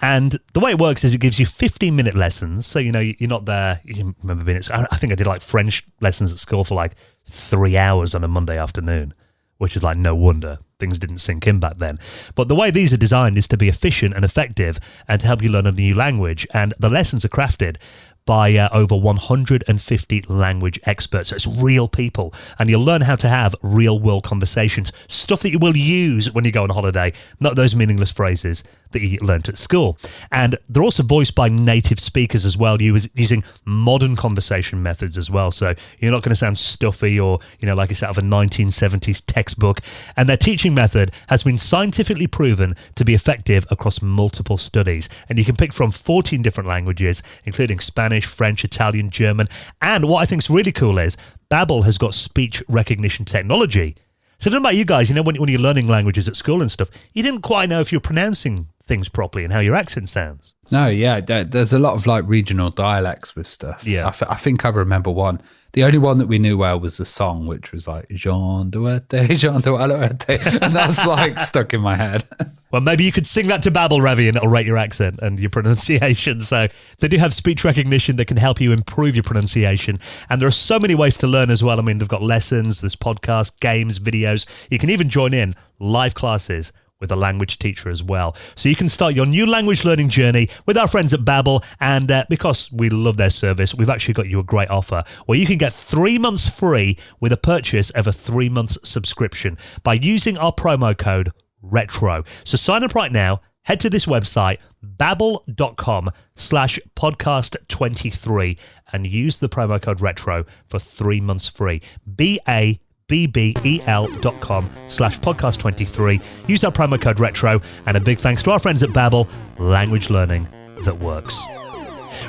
And the way it works is it gives you 15-minute lessons. So, you're not there. You remember being I think I did like French lessons at school for like 3 hours on a Monday afternoon, which is like no wonder. Things didn't sink in back then. But the way these are designed is to be efficient and effective and to help you learn a new language. And the lessons are crafted by over 150 language experts. So it's real people, and you'll learn how to have real world conversations, stuff that you will use when you go on holiday, not those meaningless phrases that you learnt at school. And they're also voiced by native speakers as well, using modern conversation methods as well. So you're not going to sound stuffy or, like it's out of a 1970s textbook. And their teaching method has been scientifically proven to be effective across multiple studies. And you can pick from 14 different languages, including Spanish, French, Italian, German. And what I think is really cool is Babbel has got speech recognition technology. So I don't know about you guys, when you're learning languages at school and stuff, you didn't quite know if you're pronouncing things properly and how your accent sounds. No, yeah, there's a lot of like regional dialects with stuff. Yeah. I think I remember one. The only one that we knew well was the song, which was like, Jean Duette, Jean Duette. And that's like stuck in my head. Well, maybe you could sing that to Babbel, Ravi, and it'll rate your accent and your pronunciation. So they do have speech recognition that can help you improve your pronunciation. And there are so many ways to learn as well. I mean, they've got lessons, there's podcasts, games, videos. You can even join in live classes with a language teacher as well. So you can start your new language learning journey with our friends at Babbel. And because we love their service, we've actually got you a great offer where you can get 3 months free with a purchase of a 3-month subscription by using our promo code RETRO. So sign up right now. Head to this website, babbel.com/podcast23, and use the promo code RETRO for 3 months free. babbel.com/podcast23. Use our promo code RETRO, and a big thanks to our friends at Babbel, language learning that works.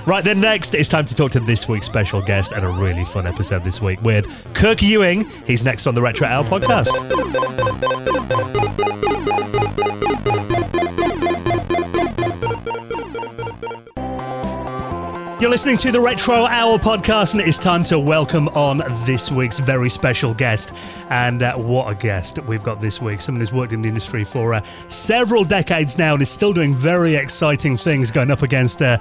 Right then, next, it's time to talk to this week's special guest, and a really fun episode this week with Kirk Ewing. He's next on the Retro Hour podcast. You're listening to the Retro Hour podcast, and it is time to welcome on this week's very special guest. And what a guest we've got this week. Someone who's worked in the industry for several decades now and is still doing very exciting things, going up against the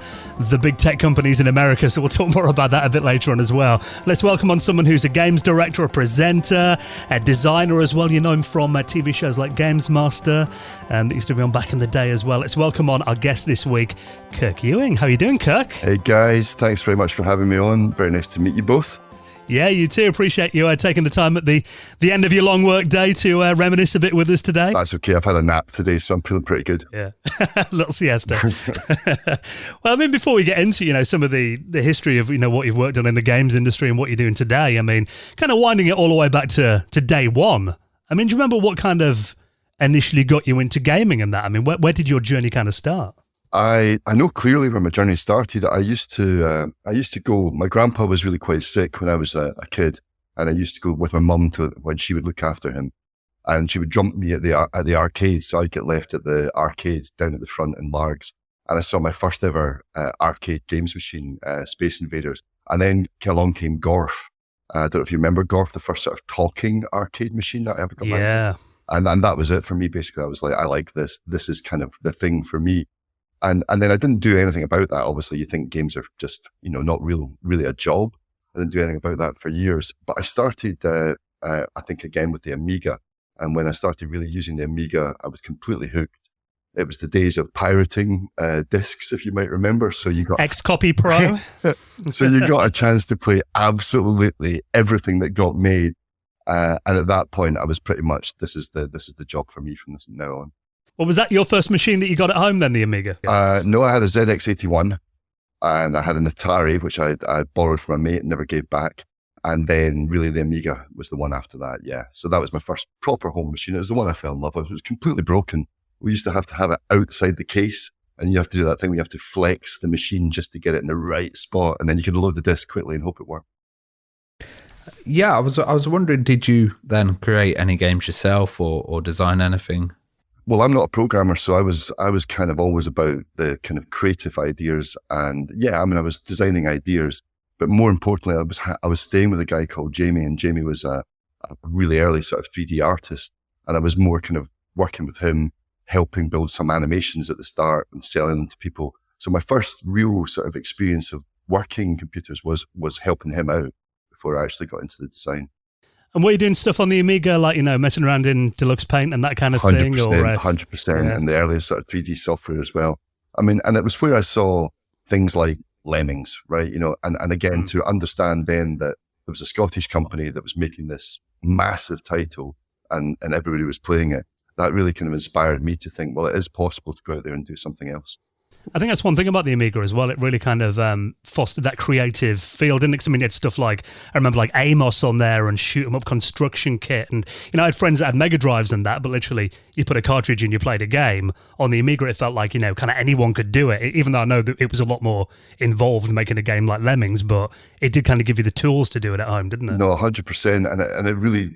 big tech companies in America. So we'll talk more about that a bit later on as well. Let's welcome on someone who's a games director, a presenter, a designer as well. You know him from TV shows like GamesMaster, that used to be on back in the day as well. Let's welcome on our guest this week, Kirk Ewing. How are you doing, Kirk? Hey guys, thanks very much for having me on. Very nice to meet you both. Yeah, you too. Appreciate you taking the time at the end of your long work day to reminisce a bit with us today. That's okay. I've had a nap today, so I'm feeling pretty good. Yeah, little siesta. Well, I mean, before we get into some of the history of what you've worked on in the games industry and what you're doing today, I mean, kind of winding it all the way back to day one. I mean, do you remember what kind of initially got you into gaming and that? I mean, where did your journey kind of start? I know clearly where my journey started. I used to go. My grandpa was really quite sick when I was a kid, and I used to go with my mum when she would look after him, and she would jump me at the arcade. So I'd get left at the arcade down at the front in Largs, and I saw my first ever arcade games machine, Space Invaders, and then along came Gorf. I don't know if you remember Gorf, the first sort of talking arcade machine that I ever got back to. And that was it for me. Basically, I was like, I like this. This is kind of the thing for me. And then I didn't do anything about that. Obviously, you think games are just, not really a job. I didn't do anything about that for years. But I started, I think, again with the Amiga. And when I started really using the Amiga, I was completely hooked. It was the days of pirating discs, if you might remember. So you got Xcopy Pro. So you got a chance to play absolutely everything that got made. And at that point, I was pretty much, this is the job for me from this now on. Well, was that your first machine that you got at home then, the Amiga? No, I had a ZX81 and I had an Atari, which I borrowed from a mate and never gave back. And then really the Amiga was the one after that, yeah. So that was my first proper home machine. It was the one I fell in love with. It was completely broken. We used to have it outside the case, and you have to do that thing where you have to flex the machine just to get it in the right spot, and then you can load the disc quickly and hope it worked. Yeah, I was wondering, did you then create any games yourself or design anything? Well, I'm not a programmer, so I was kind of always about the kind of creative ideas, and yeah, I mean, I was designing ideas, but more importantly, I was staying with a guy called Jamie, and Jamie was a really early sort of 3D artist, and I was more kind of working with him, helping build some animations at the start and selling them to people. So my first real sort of experience of working computers was helping him out before I actually got into the design. And were you doing stuff on the Amiga, like, messing around in Deluxe Paint and that kind of 100%, thing? 100%, and the earliest sort of 3D software as well. I mean, and it was where I saw things like Lemmings, right? And again, to understand then that there was a Scottish company that was making this massive title and everybody was playing it, that really kind of inspired me to think, well, it is possible to go out there and do something else. I think that's one thing about the Amiga as well. It really kind of fostered that creative field, didn't it? 'Cause, I mean, it's stuff like, I remember like Amos on there and Shoot 'em Up Construction Kit. And, I had friends that had Mega Drives and that, but literally you put a cartridge in, you played a game. On the Amiga, it felt like, kind of anyone could do it, even though I know that it was a lot more involved making a game like Lemmings, but it did kind of give you the tools to do it at home, didn't it? No, 100%. And it really,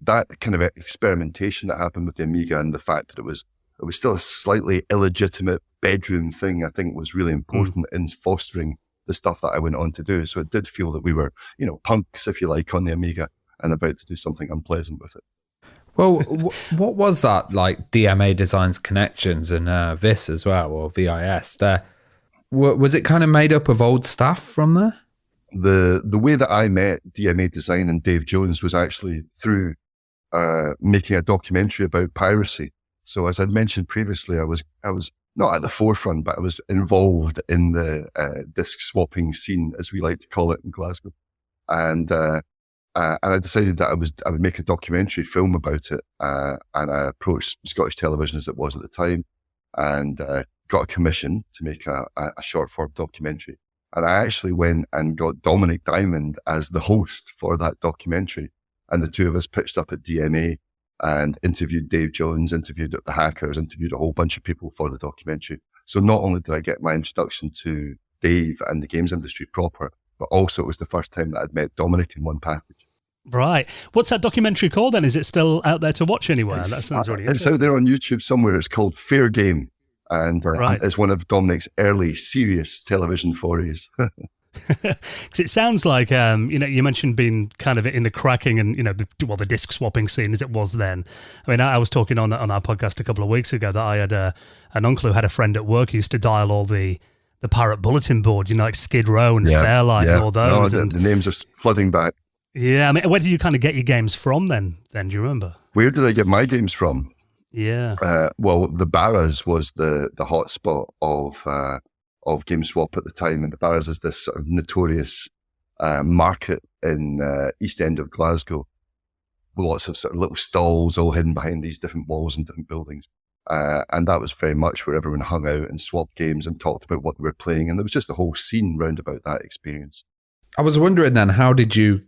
that kind of experimentation that happened with the Amiga and the fact that it was still a slightly illegitimate bedroom thing, I think was really important in fostering the stuff that I went on to do. So it did feel that we were, punks, if you like, on the Amiga and about to do something unpleasant with it. Well, what was that, like DMA Designs Connections and VIS as well, or VIS? There was it kind of made up of old staff from there? The way that I met DMA Design and Dave Jones was actually through making a documentary about piracy. So as I'd mentioned previously, I was not at the forefront, but I was involved in the disc swapping scene, as we like to call it in Glasgow. And I decided that I would make a documentary film about it. And I approached Scottish Television, as it was at the time, and got a commission to make a short form documentary. And I actually went and got Dominic Diamond as the host for that documentary. And the two of us pitched up at DMA and interviewed Dave Jones, interviewed the hackers, interviewed a whole bunch of people for the documentary. So not only did I get my introduction to Dave and the games industry proper, but also it was the first time that I'd met Dominic in one package. Right. What's that documentary called then? Is it still out there to watch anywhere? That sounds really interesting. It's out there on YouTube somewhere. It's called Fair Game. And right. It's one of Dominic's early serious television forays. Because it sounds like, you mentioned being kind of in the cracking and, the disc swapping scene as it was then. I mean, I was talking on our podcast a couple of weeks ago that I had an uncle who had a friend at work who used to dial all the pirate bulletin boards, like Skid Row and Fairlight and all those. No, the names are flooding back. Yeah, I mean, where did you kind of get your games from then? Do you remember? Where did I get my games from? Yeah. Well, the Barras was the hotspot of GameSwap at the time, and the Barras is this sort of notorious market in East End of Glasgow, with lots of sort of little stalls all hidden behind these different walls and different buildings. And that was very much where everyone hung out and swapped games and talked about what they were playing, and there was just a whole scene round about that experience. I was wondering then, how did you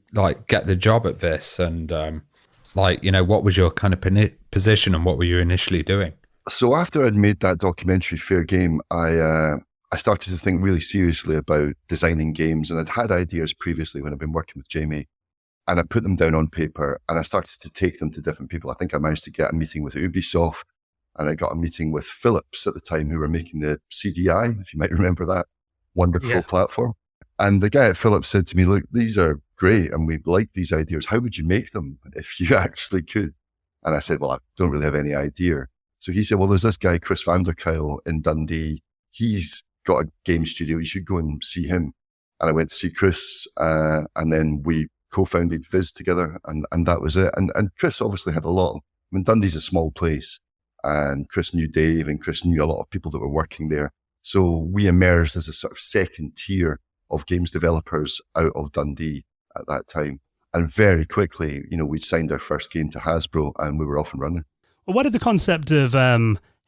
get the job at VIS, and what was your kind of position and what were you initially doing? So after I'd made that documentary Fair Game, I started to think really seriously about designing games, and I'd had ideas previously when I'd been working with Jamie, and I put them down on paper and I started to take them to different people. I think I managed to get a meeting with Ubisoft, and I got a meeting with Philips at the time, who were making the CDI, if you might remember that wonderful platform. And the guy at Philips said to me, look, these are great and we like these ideas. How would you make them if you actually could? And I said, well, I don't really have any idea. So he said, well, there's this guy, Chris Vanderkyle in Dundee. He's got a game studio. You should go and see him. And I went to see Chris, and then we co-founded VIS together, and that was it. And Chris obviously had Dundee's a small place, and Chris knew Dave, and Chris knew a lot of people that were working there. So we emerged as a sort of second tier of games developers out of Dundee at that time. And very quickly, we'd signed our first game to Hasbro, and we were off and running. Well, where did the concept of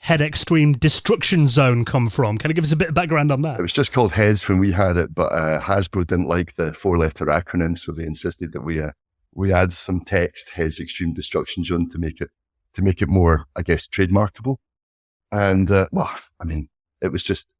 Head Extreme Destruction Zone come from? Can you give us a bit of background on that? It was just called Heads when we had it, but Hasbro didn't like the 4-letter acronym, so they insisted that we add some text, Heads Extreme Destruction Zone, to make it more, I guess, trademarkable. And it was just,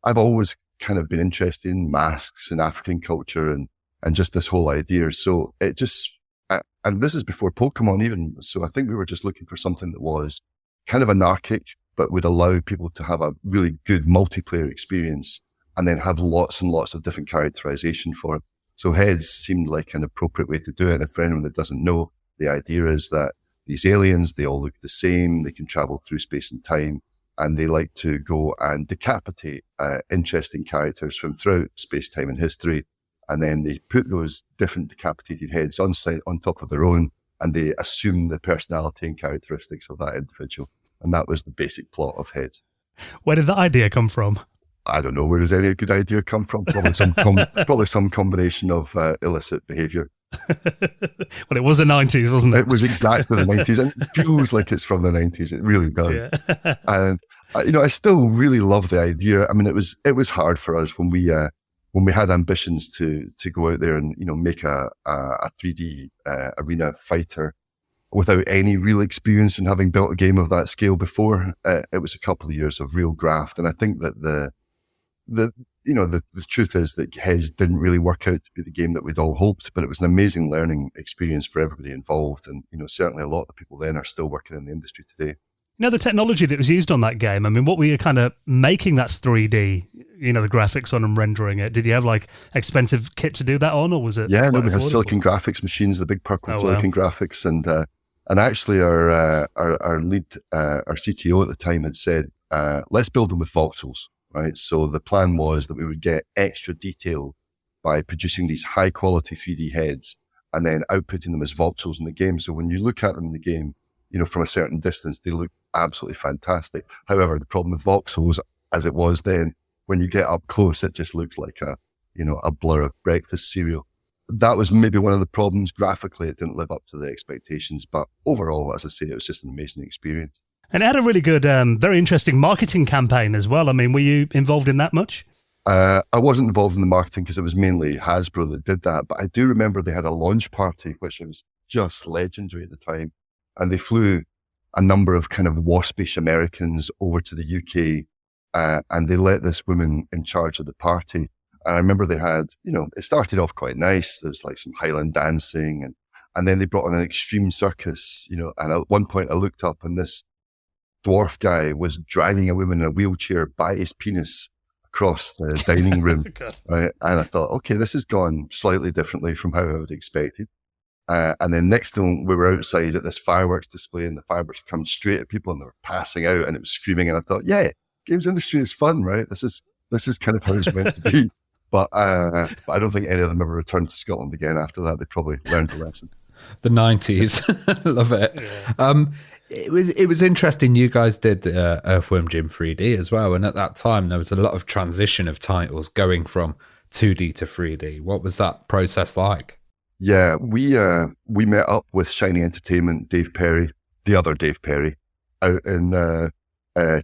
I've always kind of been interested in masks and African culture and just this whole idea. So it just, and this is before Pokemon even. So I think we were just looking for something that was kind of anarchic, but would allow people to have a really good multiplayer experience and then have lots and lots of different characterization for it. So Heads seemed like an appropriate way to do it. And for anyone that doesn't know, the idea is that these aliens, they all look the same. They can travel through space and time, and they like to go and decapitate interesting characters from throughout space, time, and history. And then they put those different decapitated heads on top of their own, and they assume the personality and characteristics of that individual. And that was the basic plot of Heads. Where did that idea come from? I don't know. Where does any good idea come from? Probably some combination of illicit behaviour. Well, it was the 90s, wasn't it? It was exactly the 90s, and it feels like it's from the 90s. It really does. Yeah. And I still really love the idea. I mean, it was hard for us when we had ambitions to go out there and make a 3D arena fighter without any real experience in having built a game of that scale before. It was a couple of years of real graft, and I think that the truth is that Heads didn't really work out to be the game that we'd all hoped, but it was an amazing learning experience for everybody involved. And, certainly a lot of people then are still working in the industry today. The technology that was used on that game, I mean, what were you kind of making that 3D, the graphics on and rendering it? Did you have expensive kit to do that on, or was it? Yeah, no, we had Silicon Graphics machines, the big purple Silicon Graphics. And actually our lead, our CTO at the time had said, let's build them with voxels. Right. So the plan was that we would get extra detail by producing these high quality 3D heads and then outputting them as voxels in the game. So when you look at them in the game, from a certain distance, they look absolutely fantastic. However, the problem with voxels, as it was then, when you get up close, it just looks like a blur of breakfast cereal. That was maybe one of the problems. Graphically, it didn't live up to the expectations, but overall, as I say, it was just an amazing experience. And it had a really good, very interesting marketing campaign as well. I mean, were you involved in that much? I wasn't involved in the marketing because it was mainly Hasbro that did that. But I do remember they had a launch party, which was just legendary at the time. And they flew a number of kind of waspish Americans over to the UK, and they let this woman in charge of the party. And I remember they had, it started off quite nice. There was some Highland dancing, and then they brought on an extreme circus, and at one point I looked up and this dwarf guy was dragging a woman in a wheelchair by his penis across the dining room. Right? And I thought, okay, this has gone slightly differently from how I would expected. And then next thing, we were outside at this fireworks display, and the fireworks were coming straight at people and they were passing out and it was screaming. And I thought, yeah, games industry is fun, right? This is kind of how it's meant to be. But I don't think any of them ever returned to Scotland again after that. They probably learned a lesson. The 90s. Love it. Yeah. It was interesting. You guys did Earthworm Jim 3D as well, and at that time there was a lot of transition of titles going from 2D to 3D. What was that process like? Yeah, we met up with Shiny Entertainment, Dave Perry, the other Dave Perry, out in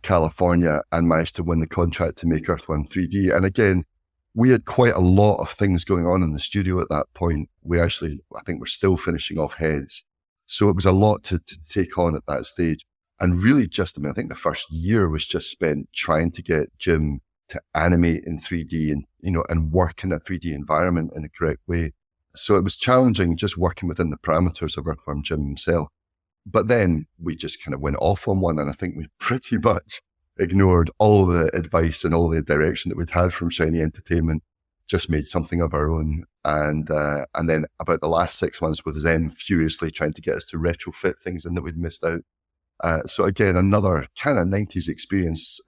California, and managed to win the contract to make Earthworm 3D. And again, we had quite a lot of things going on in the studio at that point. I think we're still finishing off Heads. So it was a lot to take on at that stage. And really I think the first year was just spent trying to get Jim to animate in 3D and work in a 3D environment in a correct way. So it was challenging just working within the parameters of Earthworm Jim himself. But then we just kind of went off on one, and I think we pretty much ignored all the advice and all the direction that we'd had from Shiny Entertainment, just made something of our own. And then about the last 6 months with Zen furiously trying to get us to retrofit things in that we'd missed out. So again, another kind of 90s experience,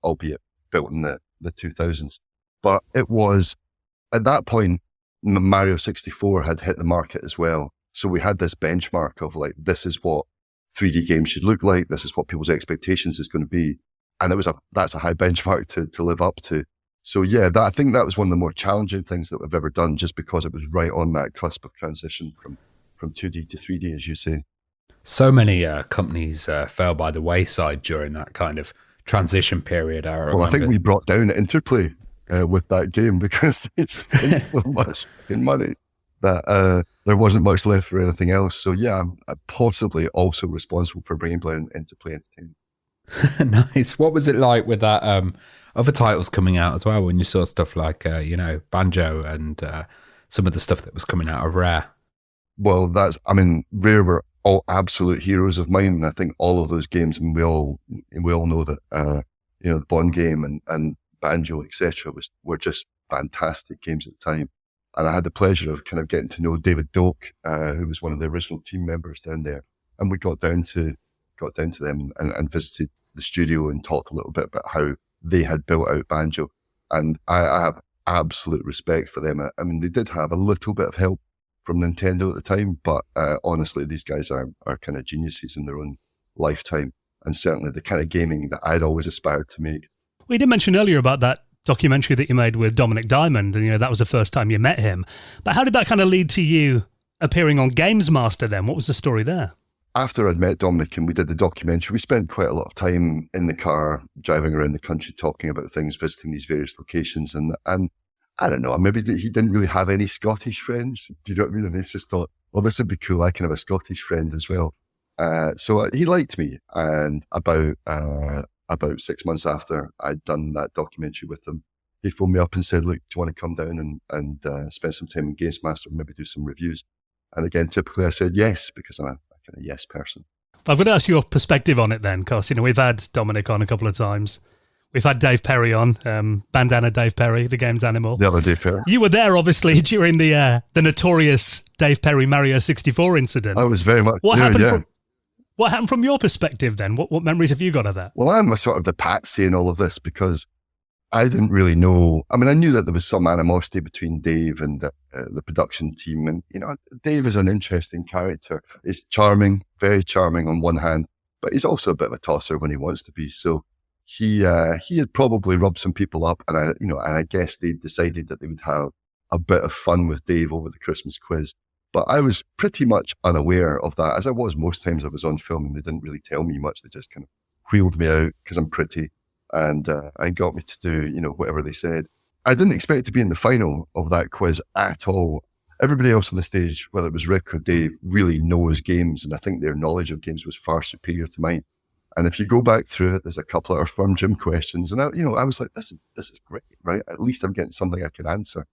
albeit built in the 2000s. But it was, at that point, Mario 64 had hit the market as well. So we had this benchmark of this is what 3D games should look like. This is what people's expectations is going to be. And that's a high benchmark to live up to. So yeah, I think that was one of the more challenging things that we've ever done, just because it was right on that cusp of transition from 2D to 3D, as you say. So many companies fell by the wayside during that kind of transition period. Well, I think we brought down Interplay with that game because they spent so much fucking money that there wasn't much left for anything else. So yeah, I'm possibly also responsible for bringing down Interplay Entertainment. Nice. What was it like with that other titles coming out as well when you saw stuff like, Banjo and some of the stuff that was coming out of Rare? Well, Rare were all absolute heroes of mine. And I think all of those games, and we all know that, the Bond game and Banjo, etc., were just fantastic games at the time. And I had the pleasure of kind of getting to know David Doak, who was one of the original team members down there. And we got down to them and visited the studio and talked a little bit about how they had built out Banjo. And I have absolute respect for them. I mean, they did have a little bit of help from Nintendo at the time, but honestly, these guys are kind of geniuses in their own lifetime, and certainly the kind of gaming that I'd always aspired to make. Well, you did mention earlier about that documentary that you made with Dominic Diamond, and that was the first time you met him. But how did that kind of lead to you appearing on GamesMaster then? What was the story there? After I'd met Dominic and we did the documentary, we spent quite a lot of time in the car, driving around the country, talking about things, visiting these various locations. And I don't know, maybe he didn't really have any Scottish friends. Do you know what I mean? And he just thought, well, this would be cool. I can have a Scottish friend as well. So he liked me. And about 6 months after I'd done that documentary with him, he phoned me up and said, look, do you want to come down and spend some time in GamesMaster and maybe do some reviews? And again, typically I said yes, because I'm a kind of yes person. I've got to ask your perspective on it then, because we've had Dominic on a couple of times. We've had Dave Perry on, Bandana Dave Perry, the game's animal. The other Dave Perry. You were there, obviously, during the notorious Dave Perry Mario 64 incident. I was very much What happened from your perspective then? What memories have you got of that? Well, I'm a sort of the patsy in all of this because I didn't really know. I mean, I knew that there was some animosity between Dave and the production team. And, Dave is an interesting character. He's charming, very charming on one hand, but he's also a bit of a tosser when he wants to be. So he had probably rubbed some people up, and I guess they decided that they would have a bit of fun with Dave over the Christmas quiz. But I was pretty much unaware of that, as I was most times I was on film, and they didn't really tell me much. They just kind of wheeled me out because I'm pretty, and got me to do, whatever they said. I didn't expect to be in the final of that quiz at all. Everybody else on the stage, whether it was Rick or Dave, really knows games, and I think their knowledge of games was far superior to mine. And if you go back through it, there's a couple of Earthworm Jim questions, and I was like, this is great, right? At least I'm getting something I can answer.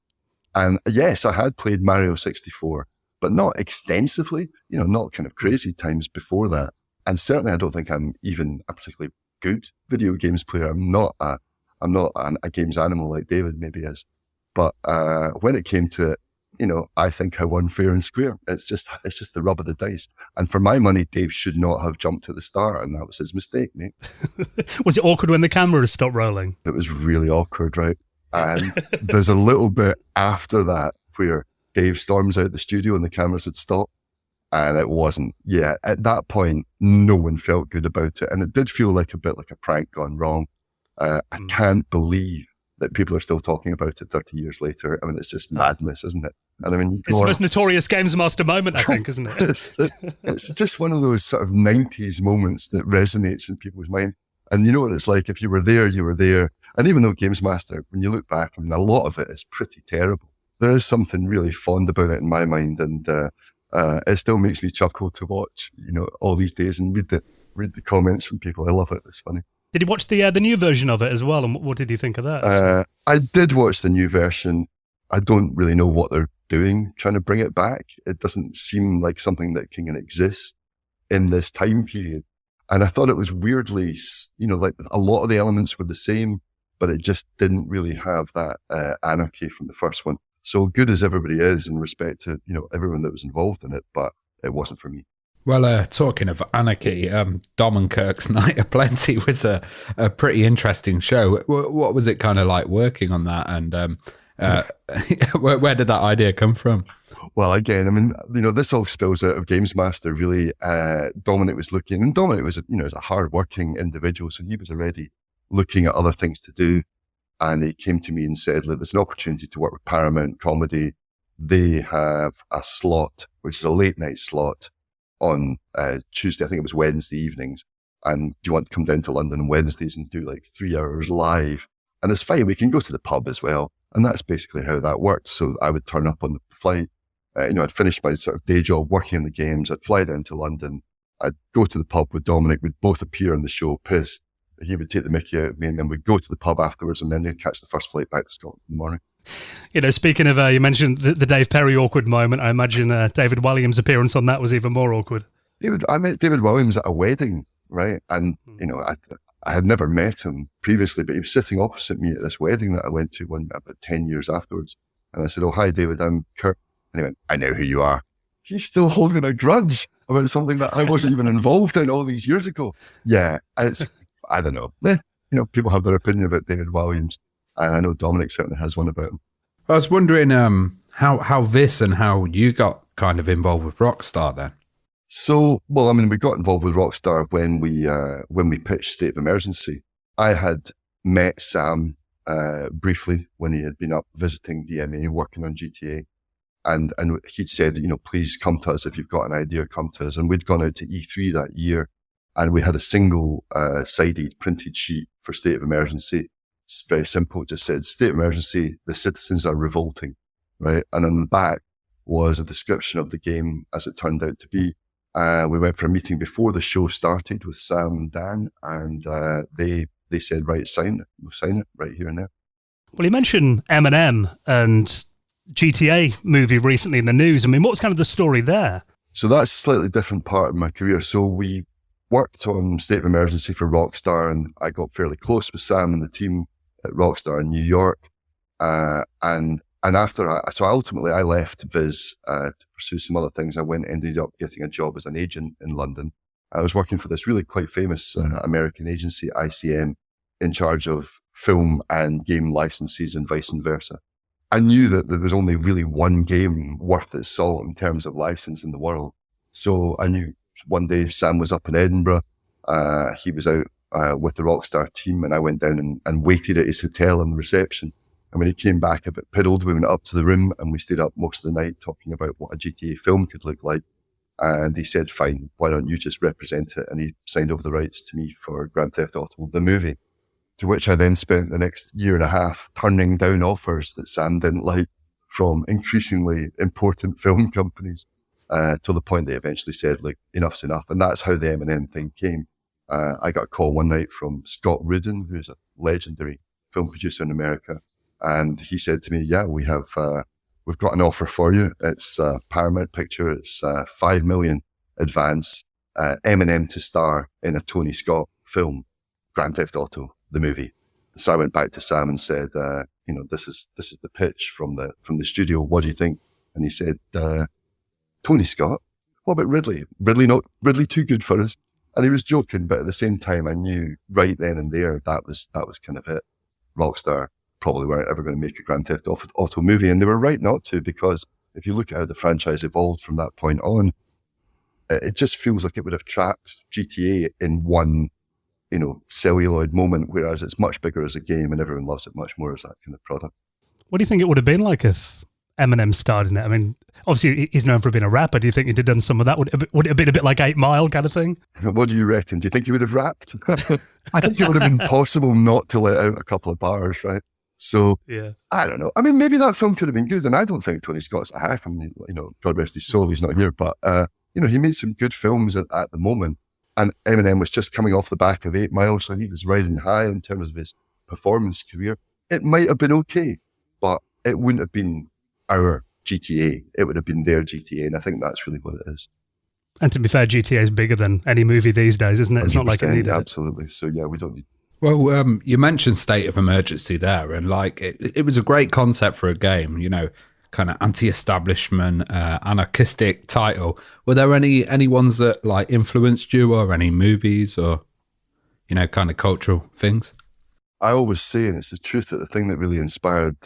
And yes, I had played Mario 64, but not extensively, not kind of crazy times before that. And certainly I don't think I'm even a particularly good video games player. I'm not a games animal like David maybe is. But when it came to it, I think I won fair and square. It's just the rub of the dice. And for my money, Dave should not have jumped at the start, and that was his mistake, mate. Was it awkward when the camera stopped rolling? It was really awkward, right? And there's a little bit after that where Dave storms out the studio and the cameras had stopped. And it wasn't. Yeah, at that point, no one felt good about it. And it did feel like a bit like a prank gone wrong. I can't believe that people are still talking about it 30 years later. I mean, it's just madness, isn't it? And I mean, it's the most notorious GamesMaster moment, I think, isn't it? It's just one of those sort of 90s moments that resonates in people's minds. And you know what it's like? If you were there, you were there. And even though GamesMaster, when you look back, I mean, a lot of it is pretty terrible. There is something really fond about it in my mind. And it still makes me chuckle to watch, all these days and read the comments from people. I love it. It's funny. Did you watch the new version of it as well? And what did you think of that? I did watch the new version. I don't really know what they're doing, trying to bring it back. It doesn't seem like something that can exist in this time period. And I thought it was weirdly, like a lot of the elements were the same, but it just didn't really have that anarchy from the first one. So good as everybody is in respect to, everyone that was involved in it, but it wasn't for me. Well, talking of anarchy, Dom and Kirk's Night of Plenty was a pretty interesting show. What was it kind of like working on that? And where did that idea come from? Well, again, I mean, this all spills out of GamesMaster, really. Dominic was looking, and Dominic was, is a hard-working individual, so he was already looking at other things to do. And he came to me and said, look, there's an opportunity to work with Paramount Comedy. They have a slot, which is a late night slot, on Tuesday, I think it was Wednesday evenings, and do you want to come down to London on Wednesdays and do like 3 hours live? And it's fine, we can go to the pub as well. And that's basically how that worked. So I would turn up on the flight, I'd finish my sort of day job working on the games, I'd fly down to London, I'd go to the pub with Dominic, we'd both appear on the show pissed. He would take the mickey out of me, and then we'd go to the pub afterwards, and then they'd catch the first flight back to Scotland in the morning. Speaking of, you mentioned the Dave Perry awkward moment. I imagine David Williams' appearance on that was even more awkward. I met David Williams at a wedding, right? And, I had never met him previously, but he was sitting opposite me at this wedding that I went to about 10 years afterwards. And I said, "Oh, hi, David, I'm Kirk." And he went, "I know who you are." He's still holding a grudge about something that I wasn't even involved in all these years ago. Yeah, I don't know. People have their opinion about David Williams. And I know Dominic certainly has one about him. I was wondering how VIS and how you got kind of involved with Rockstar then. So, we got involved with Rockstar when we pitched State of Emergency. I had met Sam briefly when he had been up visiting DMA, working on GTA. And he'd said, please come to us if you've got an idea, come to us. And we'd gone out to E3 that year, and we had a single sided printed sheet for State of Emergency. It's very simple. It just said, "State of Emergency, the citizens are revolting," right? And on the back was a description of the game as it turned out to be. We went for a meeting before the show started with Sam and Dan, and they said, "Right, sign it. We'll sign it right here and there." Well, you mentioned Eminem and GTA movie recently in the news. What was kind of the story there? So that's a slightly different part of my career. So we worked on State of Emergency for Rockstar, and I got fairly close with Sam and the team at Rockstar in New York. And after so ultimately I left VIS to pursue some other things. I ended up getting a job as an agent in London. I was working for this really quite famous American agency, ICM, in charge of film and game licenses and vice versa. I knew that there was only really one game worth its salt in terms of license in the world. So I knew one day Sam was up in Edinburgh. He was out with the Rockstar team, and I went down and waited at his hotel in the reception. And when he came back a bit piddled, we went up to the room and we stayed up most of the night talking about what a GTA film could look like. And he said, "Fine, why don't you just represent it?" And he signed over the rights to me for Grand Theft Auto, the movie, to which I then spent the next year and a half turning down offers that Sam didn't like from increasingly important film companies, till the point they eventually said, "Look, enough's enough." And that's how the Eminem thing came. I got a call one night from Scott Rudin, who's a legendary film producer in America. And he said to me, "Yeah, we've got an offer for you. It's a Paramount picture. It's $5 million advance, Eminem to star in a Tony Scott film, Grand Theft Auto, the movie." So I went back to Sam and said, this is the pitch from the studio. What do you think? And he said, "Tony Scott? What about Ridley? Ridley too good for us." And he was joking, but at the same time, I knew right then and there that was kind of it. Rockstar probably weren't ever going to make a Grand Theft Auto movie, and they were right not to, because if you look at how the franchise evolved from that point on, it just feels like it would have trapped GTA in one, celluloid moment, whereas it's much bigger as a game and everyone loves it much more as that kind of product. What do you think it would have been like if Eminem starred in it? Obviously he's known for being a rapper. Do you think he'd have done some of that? Would it have been a bit like 8 Mile kind of thing? What do you reckon? Do you think he would have rapped? I think it would have been possible not to let out a couple of bars, right? So, yeah. I don't know. Maybe that film could have been good, and I don't think Tony Scott's a hack. God rest his soul, he's not here, but, he made some good films at the moment, and Eminem was just coming off the back of 8 Mile, so he was riding high in terms of his performance career. It might have been okay, but it wouldn't have been our GTA. It would have been their GTA, and I think that's really what it is. And to be fair, GTA is bigger than any movie these days, isn't it? It's not like it needed absolutely. So yeah, we don't need. Well, you mentioned State of Emergency there, and it was a great concept for a game, kind of anti-establishment, anarchistic title. Were there any ones that influenced you, or any movies, or kind of cultural things? I always say, and it's the truth, that the thing that really inspired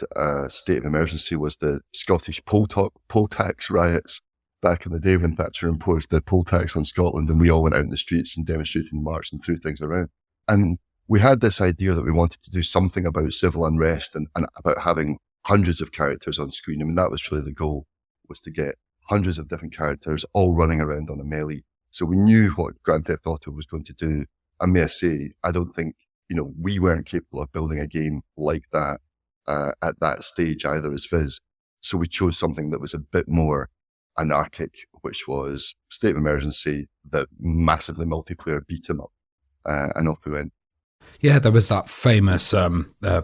State of Emergency was the Scottish poll tax riots back in the day when Thatcher imposed the poll tax on Scotland, and we all went out in the streets and demonstrated and marched and threw things around. And we had this idea that we wanted to do something about civil unrest and about having hundreds of characters on screen. That was really the goal, was to get hundreds of different characters all running around on a melee. So we knew what Grand Theft Auto was going to do. And may I say, I don't think, we weren't capable of building a game like that at that stage either as VIS. So we chose something that was a bit more anarchic, which was State of Emergency, the massively multiplayer beat 'em up. And off we went. Yeah, there was that famous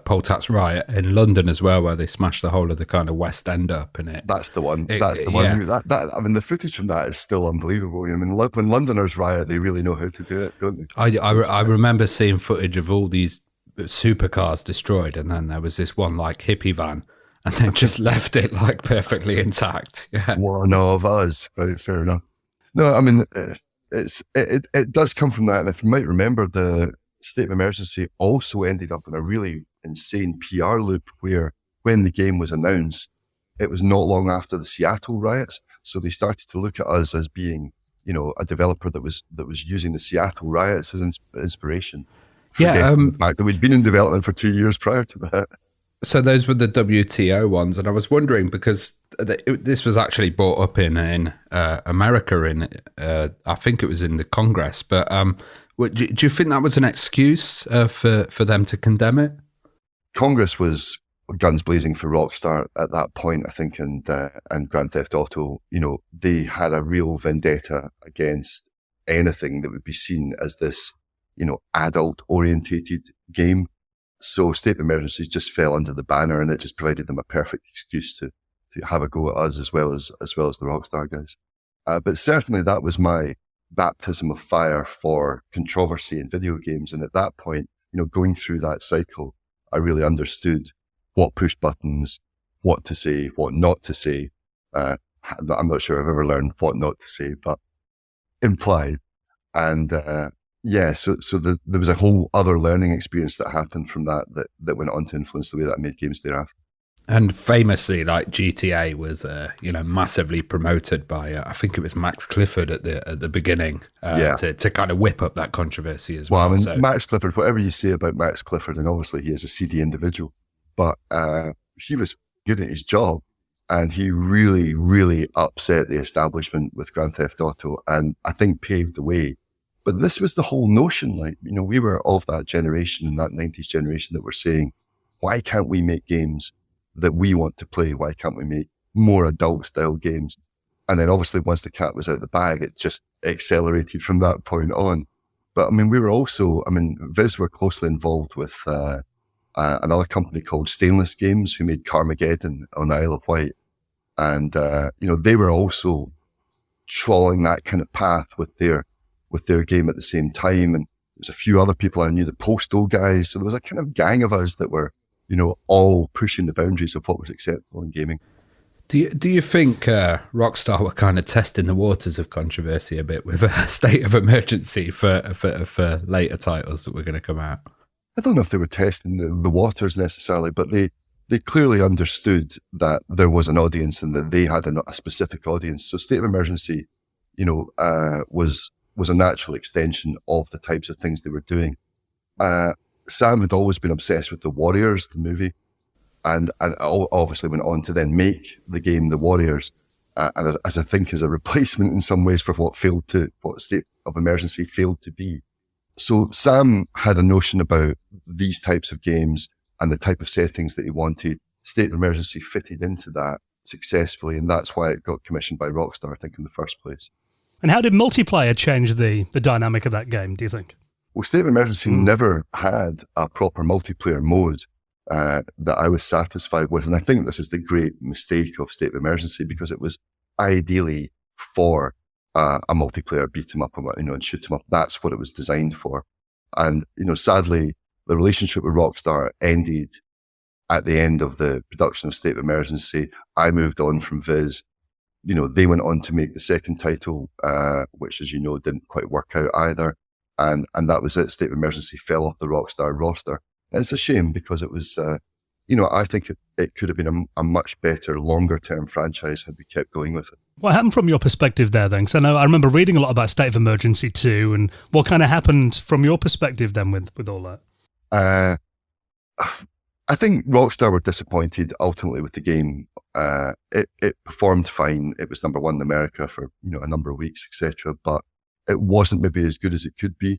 poll tax riot in London as well, where they smashed the whole of the kind of West End up in it. That's the one. That's the one. Yeah. The footage from that is still unbelievable. When Londoners riot, they really know how to do it, don't they? I remember seeing footage of all these supercars destroyed, and then there was this one like hippie van, and then just left it like perfectly intact. Yeah. One of us. Right, fair enough. No, it does come from that, and if you might remember, the State of Emergency also ended up in a really insane PR loop where when the game was announced, it was not long after the Seattle riots. So they started to look at us as being, a developer that was using the Seattle riots as inspiration. The fact that we'd been in development for 2 years prior to that. So those were the WTO ones, and I was wondering because this was actually brought up in America I think it was in the Congress, but do you think that was an excuse for them to condemn it? Congress was guns blazing for Rockstar at that point, I think, and Grand Theft Auto. They had a real vendetta against anything that would be seen as this, adult-orientated game. So State of Emergency just fell under the banner, and it just provided them a perfect excuse to have a go at us as well as the Rockstar guys. But certainly that was my baptism of fire for controversy in video games. And at that point, going through that cycle, I really understood what push buttons, what to say, what not to say. I'm not sure I've ever learned what not to say, but implied. And so there was a whole other learning experience that happened from that went on to influence the way that I made games thereafter. And famously, like GTA was, massively promoted by, I think it was Max Clifford at the beginning, to kind of whip up that controversy as well. Well, Max Clifford, whatever you say about Max Clifford, and obviously he is a seedy individual, but he was good at his job, and he really, really upset the establishment with Grand Theft Auto, and I think paved the way. But this was the whole notion, we were of that generation, and that 90s generation that were saying, why can't we make games that we want to play? Why can't we make more adult style games? And then obviously once the cat was out of the bag, it just accelerated from that point on. But we were also, VIS were closely involved with another company called Stainless Games, who made Carmageddon on the Isle of Wight. And, they were also trawling that kind of path with their game at the same time. And there was a few other people I knew, the Postal guys. So there was a kind of gang of us that were, all pushing the boundaries of what was acceptable in gaming. Do you think Rockstar were kind of testing the waters of controversy a bit with a State of Emergency for later titles that were going to come out? I don't know if they were testing the waters necessarily, but they clearly understood that there was an audience and that they had a specific audience. So State of Emergency, was a natural extension of the types of things they were doing. Sam had always been obsessed with The Warriors, the movie, and obviously went on to then make the game The Warriors, and as I think as a replacement in some ways for what State of Emergency failed to be. So Sam had a notion about these types of games and the type of settings that he wanted. State of Emergency fitted into that successfully, and that's why it got commissioned by Rockstar, I think, in the first place. And how did multiplayer change the dynamic of that game, do you think? Well, State of Emergency never had a proper multiplayer mode that I was satisfied with. And I think this is the great mistake of State of Emergency, because it was ideally for a multiplayer beat 'em up and shoot 'em up. That's what it was designed for. And, sadly, the relationship with Rockstar ended at the end of the production of State of Emergency. I moved on from VIS. They went on to make the second title, which, as you know, didn't quite work out either. And that was it. State of Emergency fell off the Rockstar roster. And it's a shame, because it was, I think it could have been a much better, longer term franchise had we kept going with it. What happened from your perspective there then? Because I remember reading a lot about State of Emergency 2, and what kind of happened from your perspective then with all that? I think Rockstar were disappointed ultimately with the game. It performed fine. It was number one in America for a number of weeks, etc. But it wasn't maybe as good as it could be.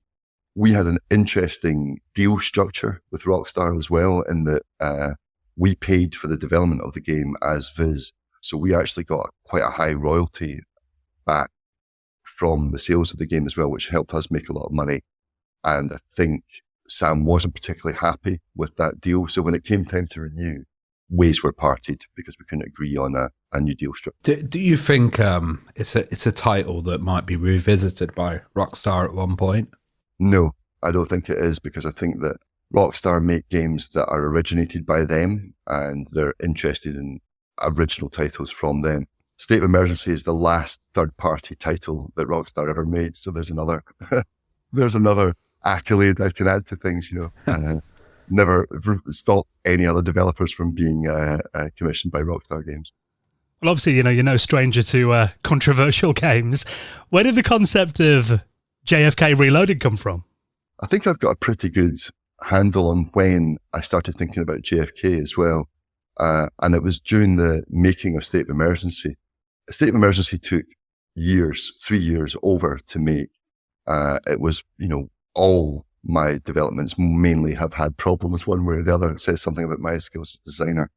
We had an interesting deal structure with Rockstar as well, in that we paid for the development of the game as VIS. So we actually got quite a high royalty back from the sales of the game as well, which helped us make a lot of money. And I think Sam wasn't particularly happy with that deal. So when it came time to renew, ways were parted because we couldn't agree on a new deal structure. Do you think it's a title that might be revisited by Rockstar at one point? No, I don't think it is, because I think that Rockstar make games that are originated by them and they're interested in original titles from them. State of Emergency is the last third-party title that Rockstar ever made, so there's another accolade I can add to things, never stop any other developers from being commissioned by Rockstar Games. Well, obviously, you're no stranger to controversial games. Where did the concept of JFK Reloaded come from? I think I've got a pretty good handle on when I started thinking about JFK as well. And it was during the making of State of Emergency. State of Emergency took 3 years over to make. It was, all my developments mainly have had problems one way or the other. It says something about my skills as a designer.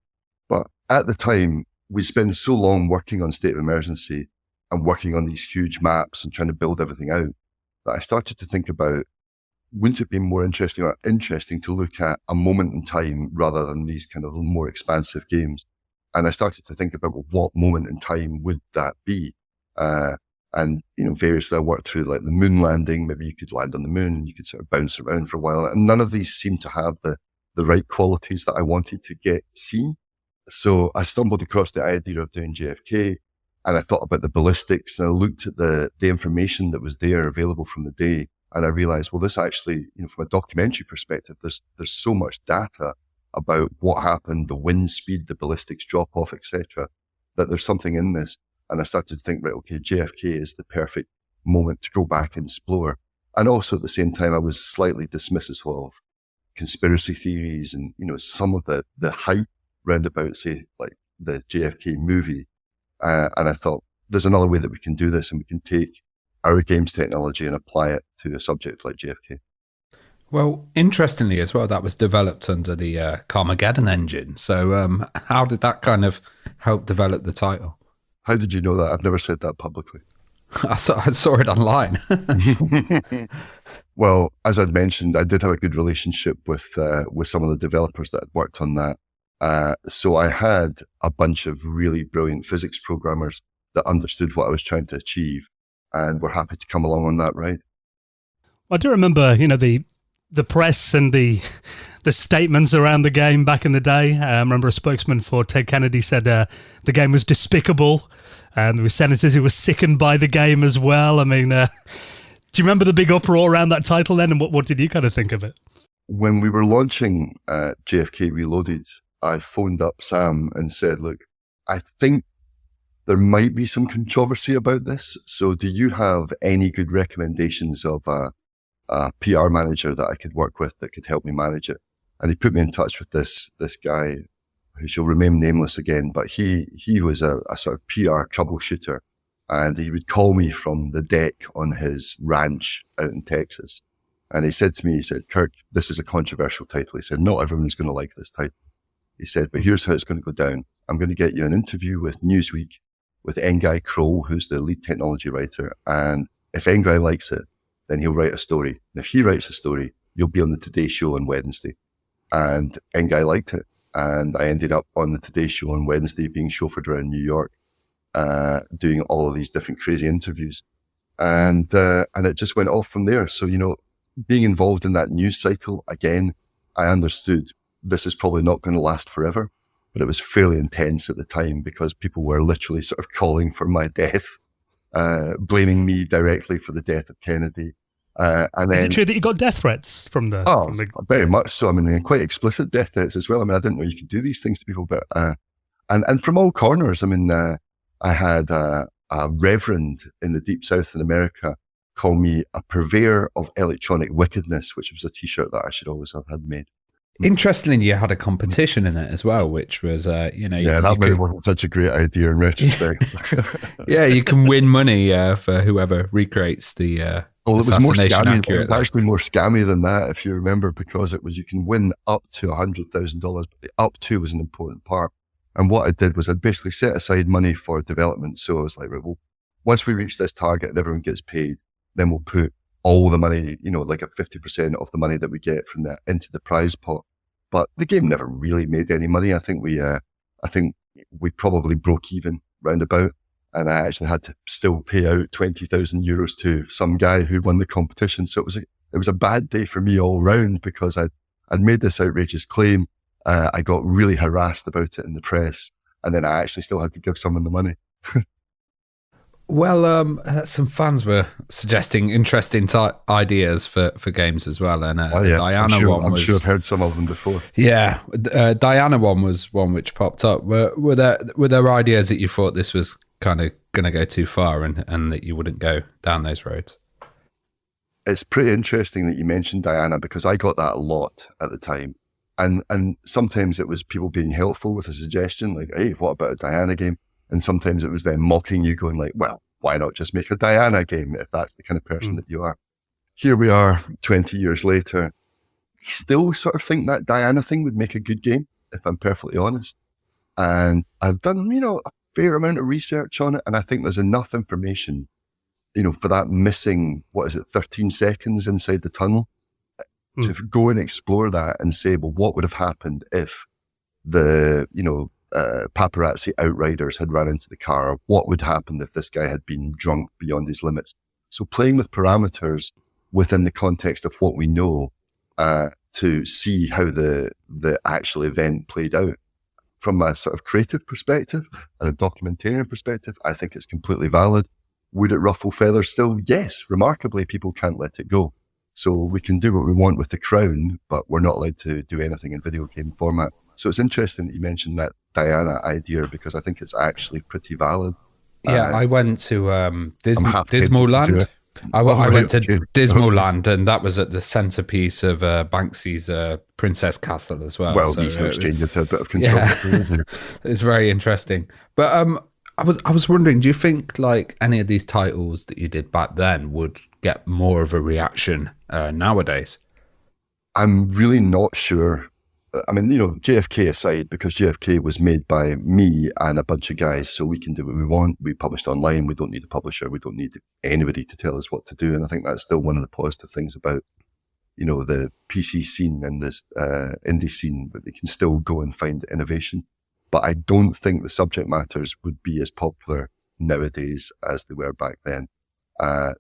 But at the time, we spent so long working on State of Emergency and working on these huge maps and trying to build everything out that I started to think about, wouldn't it be more interesting to look at a moment in time rather than these kind of more expansive games? And I started to think about what moment in time would that be? And variously I worked through like the moon landing. Maybe you could land on the moon and you could sort of bounce around for a while. And none of these seemed to have the right qualities that I wanted to see. So I stumbled across the idea of doing JFK, and I thought about the ballistics, and I looked at the information that was there available from the day. And I realized, well, this actually, from a documentary perspective, there's so much data about what happened, the wind speed, the ballistics drop off, etc., that there's something in this. And I started to think, right, okay, JFK is the perfect moment to go back and explore. And also at the same time, I was slightly dismissive of conspiracy theories and, some of the hype round about, say, like the JFK movie. And I thought, there's another way that we can do this, and we can take our games technology and apply it to a subject like JFK. Well, interestingly as well, that was developed under the Carmageddon engine. So how did that kind of help develop the title? How did you know that? I've never said that publicly. I saw it online. Well, as I'd mentioned, I did have a good relationship with some of the developers that had worked on that. So I had a bunch of really brilliant physics programmers that understood what I was trying to achieve and were happy to come along on that ride. I do remember, the press and the statements around the game back in the day. I remember a spokesman for Ted Kennedy said the game was despicable, and there were senators who were sickened by the game as well. I mean, do you remember the big uproar around that title then, and what did you kind of think of it? When we were launching JFK Reloaded, I phoned up Sam and said, look, I think there might be some controversy about this. So do you have any good recommendations of a PR manager that I could work with that could help me manage it? And he put me in touch with this guy who shall remain nameless again, but he was a sort of PR troubleshooter, and he would call me from the deck on his ranch out in Texas. And he said to me, Kirk, this is a controversial title. He said, not everyone's going to like this title. He said, but here's how it's going to go down. I'm going to get you an interview with Newsweek with Nguy Crow, who's the lead technology writer. And if Nguy likes it, then he'll write a story. And if he writes a story, you'll be on the Today Show on Wednesday. And Nguy liked it. And I ended up on the Today Show on Wednesday, being chauffeured around New York, doing all of these different crazy interviews. And it just went off from there. So, being involved in that news cycle, again, I understood this is probably not going to last forever, but it was fairly intense at the time because people were literally sort of calling for my death, blaming me directly for the death of Kennedy. And then, is it true that you got death threats from the? Very much so. I mean, quite explicit death threats as well. I mean, I didn't know you could do these things to people, but and from all corners. I mean, I had a reverend in the deep south in America call me a purveyor of electronic wickedness, which was a T-shirt that I should always have had made. Interestingly, you had a competition in it as well, which was, that maybe wasn't such a great idea in retrospect. Yeah, you can win money for whoever recreates the it was more assassination scammy. It accurately. was actually more scammy than that, if you remember, because it was you can win up to $100,000, but the up to was an important part. And what I did was I'd basically set aside money for development. So I was like, right, well, once we reach this target and everyone gets paid, then we'll put all the money, like a 50% of the money that we get from that into the prize pot. But the game never really made any money. I think we probably broke even roundabout, and I actually had to still pay out €20,000 to some guy who won the competition. So it was a bad day for me all round, because I'd made this outrageous claim. I got really harassed about it in the press, and then I actually still had to give someone the money. Well, some fans were suggesting interesting ideas for games as well, and Diana I'm sure I've heard some of them before. Yeah, Diana one was one which popped up. Were there ideas that you thought this was kind of going to go too far, and that you wouldn't go down those roads? It's pretty interesting that you mentioned Diana, because I got that a lot at the time, and sometimes it was people being helpful with a suggestion, like, "Hey, what about a Diana game?" And sometimes it was them mocking you, going like, well, why not just make a Diana game if that's the kind of person that you are? Here we are 20 years later. We still sort of think that Diana thing would make a good game, if I'm perfectly honest. And I've done, a fair amount of research on it. And I think there's enough information, for that missing, 13 seconds inside the tunnel to go and explore that and say, well, what would have happened if the, paparazzi outriders had run into the car? What would happen if this guy had been drunk beyond his limits? So playing with parameters within the context of what we know, to see how the actual event played out from a sort of creative perspective and a documentarian perspective, I think it's completely valid. Would it ruffle feathers still? Yes. Remarkably, people can't let it go. So we can do what we want with the crown, but we're not allowed to do anything in video game format. So it's interesting that you mentioned that Diana idea, because I think it's actually pretty valid. Yeah, I went to Dismaland. I went to Dismaland, and that was at the centerpiece of Banksy's Princess Castle as well. Well, these exchange into a bit of controversy, isn't it? It's very interesting. But I was wondering, do you think like any of these titles that you did back then would get more of a reaction nowadays? I'm really not sure. I mean, JFK aside, because JFK was made by me and a bunch of guys, so we can do what we want. We published online. We don't need a publisher. We don't need anybody to tell us what to do. And I think that's still one of the positive things about, the PC scene and this indie scene, that they can still go and find innovation. But I don't think the subject matters would be as popular nowadays as they were back then.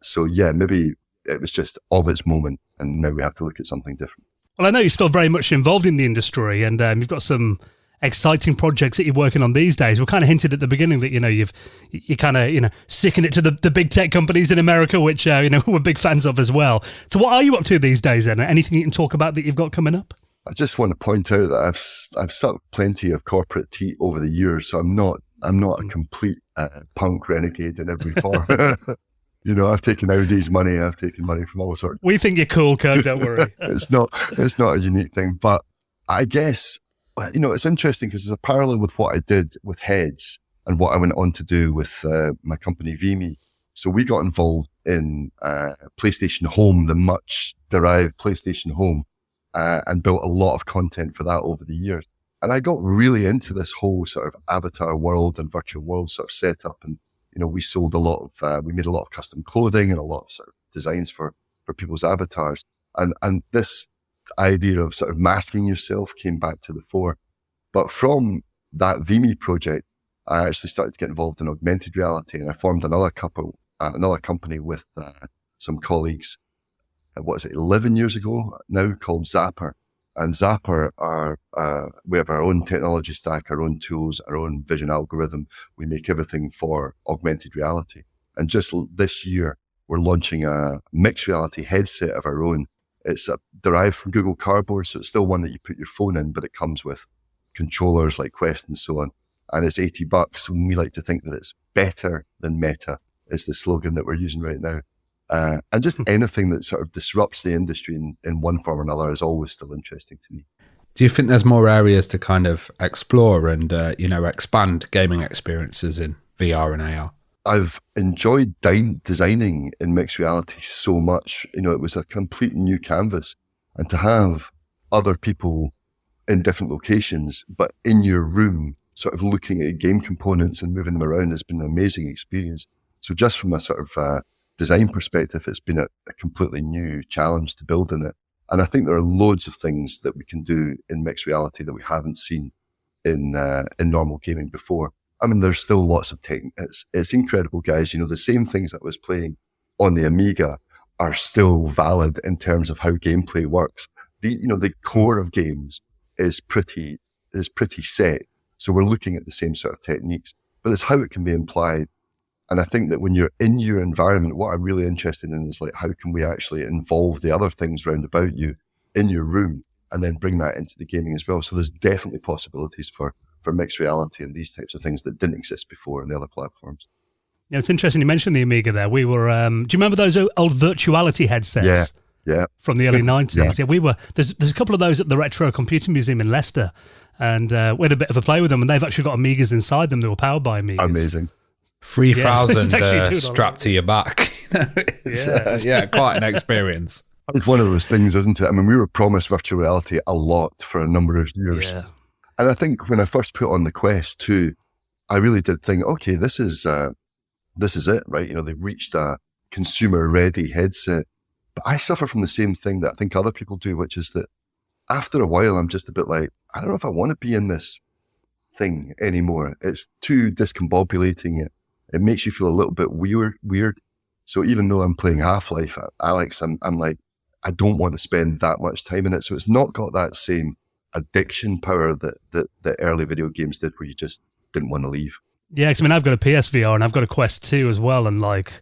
So yeah, maybe it was just of its moment, and now we have to look at something different. Well, I know you're still very much involved in the industry, and you've got some exciting projects that you're working on these days. We kind of hinted at the beginning that you're kind of sicking it to the big tech companies in America, which we're big fans of as well. So, what are you up to these days, then? Anything you can talk about that you've got coming up? I just want to point out that I've sucked plenty of corporate tea over the years, so I'm not a complete punk renegade in every form. I've taken Audi's money. I've taken money from all sorts. We think you're cool, Kirk. Don't worry. It's not a unique thing, but I guess, it's interesting because there's a parallel with what I did with Heads and what I went on to do with my company VMe. So we got involved in PlayStation Home, the much derived PlayStation Home, and built a lot of content for that over the years. And I got really into this whole sort of avatar world and virtual world sort of setup. And we sold we made a lot of custom clothing and a lot of sort of designs for people's avatars. And this idea of sort of masking yourself came back to the fore. But from that VMe project, I actually started to get involved in augmented reality, and I formed another company with some colleagues, 11 years ago now, called Zapper. And Zapper we have our own technology stack, our own tools, our own vision algorithm. We make everything for augmented reality. And just this year, we're launching a mixed reality headset of our own. It's derived from Google Cardboard, so it's still one that you put your phone in, but it comes with controllers like Quest and so on. And it's $80, and we like to think that it's better than Meta, is the slogan that we're using right now. And just anything that sort of disrupts the industry in one form or another is always still interesting to me. Do you think there's more areas to kind of explore and, expand gaming experiences in VR and AR? I've enjoyed designing in mixed reality so much. It was a complete new canvas. And to have other people in different locations, but in your room, sort of looking at game components and moving them around has been an amazing experience. So just from a sort of design perspective, it's been a completely new challenge to build in it. And I think there are loads of things that we can do in mixed reality that we haven't seen in normal gaming before. I mean, there's still lots of tech. It's incredible, guys. The same things that I was playing on the Amiga are still valid in terms of how gameplay works. The core of games is pretty set. So we're looking at the same sort of techniques, but it's how it can be implied. And I think that when you're in your environment, what I'm really interested in is like, how can we actually involve the other things round about you in your room and then bring that into the gaming as well? So there's definitely possibilities for mixed reality and these types of things that didn't exist before on the other platforms. Yeah, it's interesting you mentioned the Amiga there. We were, do you remember those old virtuality headsets? Yeah. From the early 90s. Yeah, we were, there's a couple of those at the Retro Computing Museum in Leicester, and we had a bit of a play with them, and they've actually got Amigas inside them that were powered by Amigas. Amazing. 3,000 strapped to your back. Quite an experience. It's one of those things, isn't it? I mean, we were promised virtual reality a lot for a number of years. Yeah. And I think when I first put on the Quest 2, I really did think, okay, this is it, right? They've reached a consumer-ready headset. But I suffer from the same thing that I think other people do, which is that after a while, I'm just a bit like, I don't know if I want to be in this thing anymore. It's too discombobulating. It makes you feel a little bit weird. So even though I'm playing Half-Life, Alex, I'm like, I don't want to spend that much time in it. So it's not got that same addiction power that early video games did, where you just didn't want to leave. Yeah, because I mean, I've got a PSVR and I've got a Quest 2 as well, and like,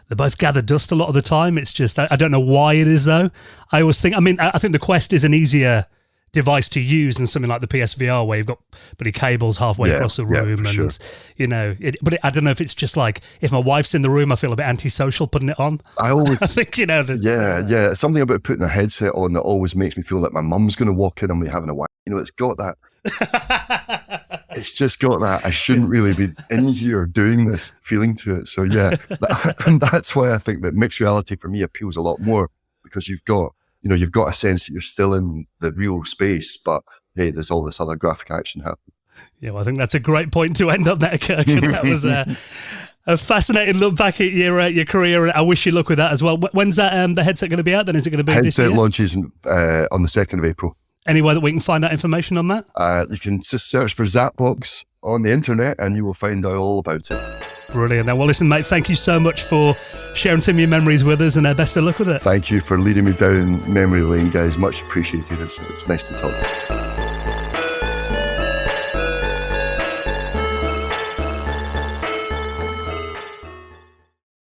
they both gather dust a lot of the time. It's just, I don't know why it is though. I always think, I think the Quest is an easier device to use than something like the PSVR, where you've got bloody cables halfway across the room, and sure. I don't know if it's just like, if my wife's in the room, I feel a bit antisocial putting it on. I think something about putting a headset on that always makes me feel like my mum's going to walk in and we're having a whack. It's got that. It's just got that I shouldn't really be in here doing this feeling to it. So yeah, and that's why I think that mixed reality for me appeals a lot more, because you've got a sense that you're still in the real space, but hey, there's all this other graphic action happening. Yeah, well, I think that's a great point to end on there, Kirk. That was a fascinating look back at your career. I wish you luck with that as well. When's that the headset going to be out then? Is it going to be this year? Headset launches on the 2nd of April. Anywhere that we can find that information on that? You can just search for Zapbox on the internet and you will find out all about it. Brilliant. Now, well, listen, mate, thank you so much for sharing some of your memories with us, and best of luck with it. Thank you for leading me down memory lane, guys. Much appreciated. It's nice to talk to you.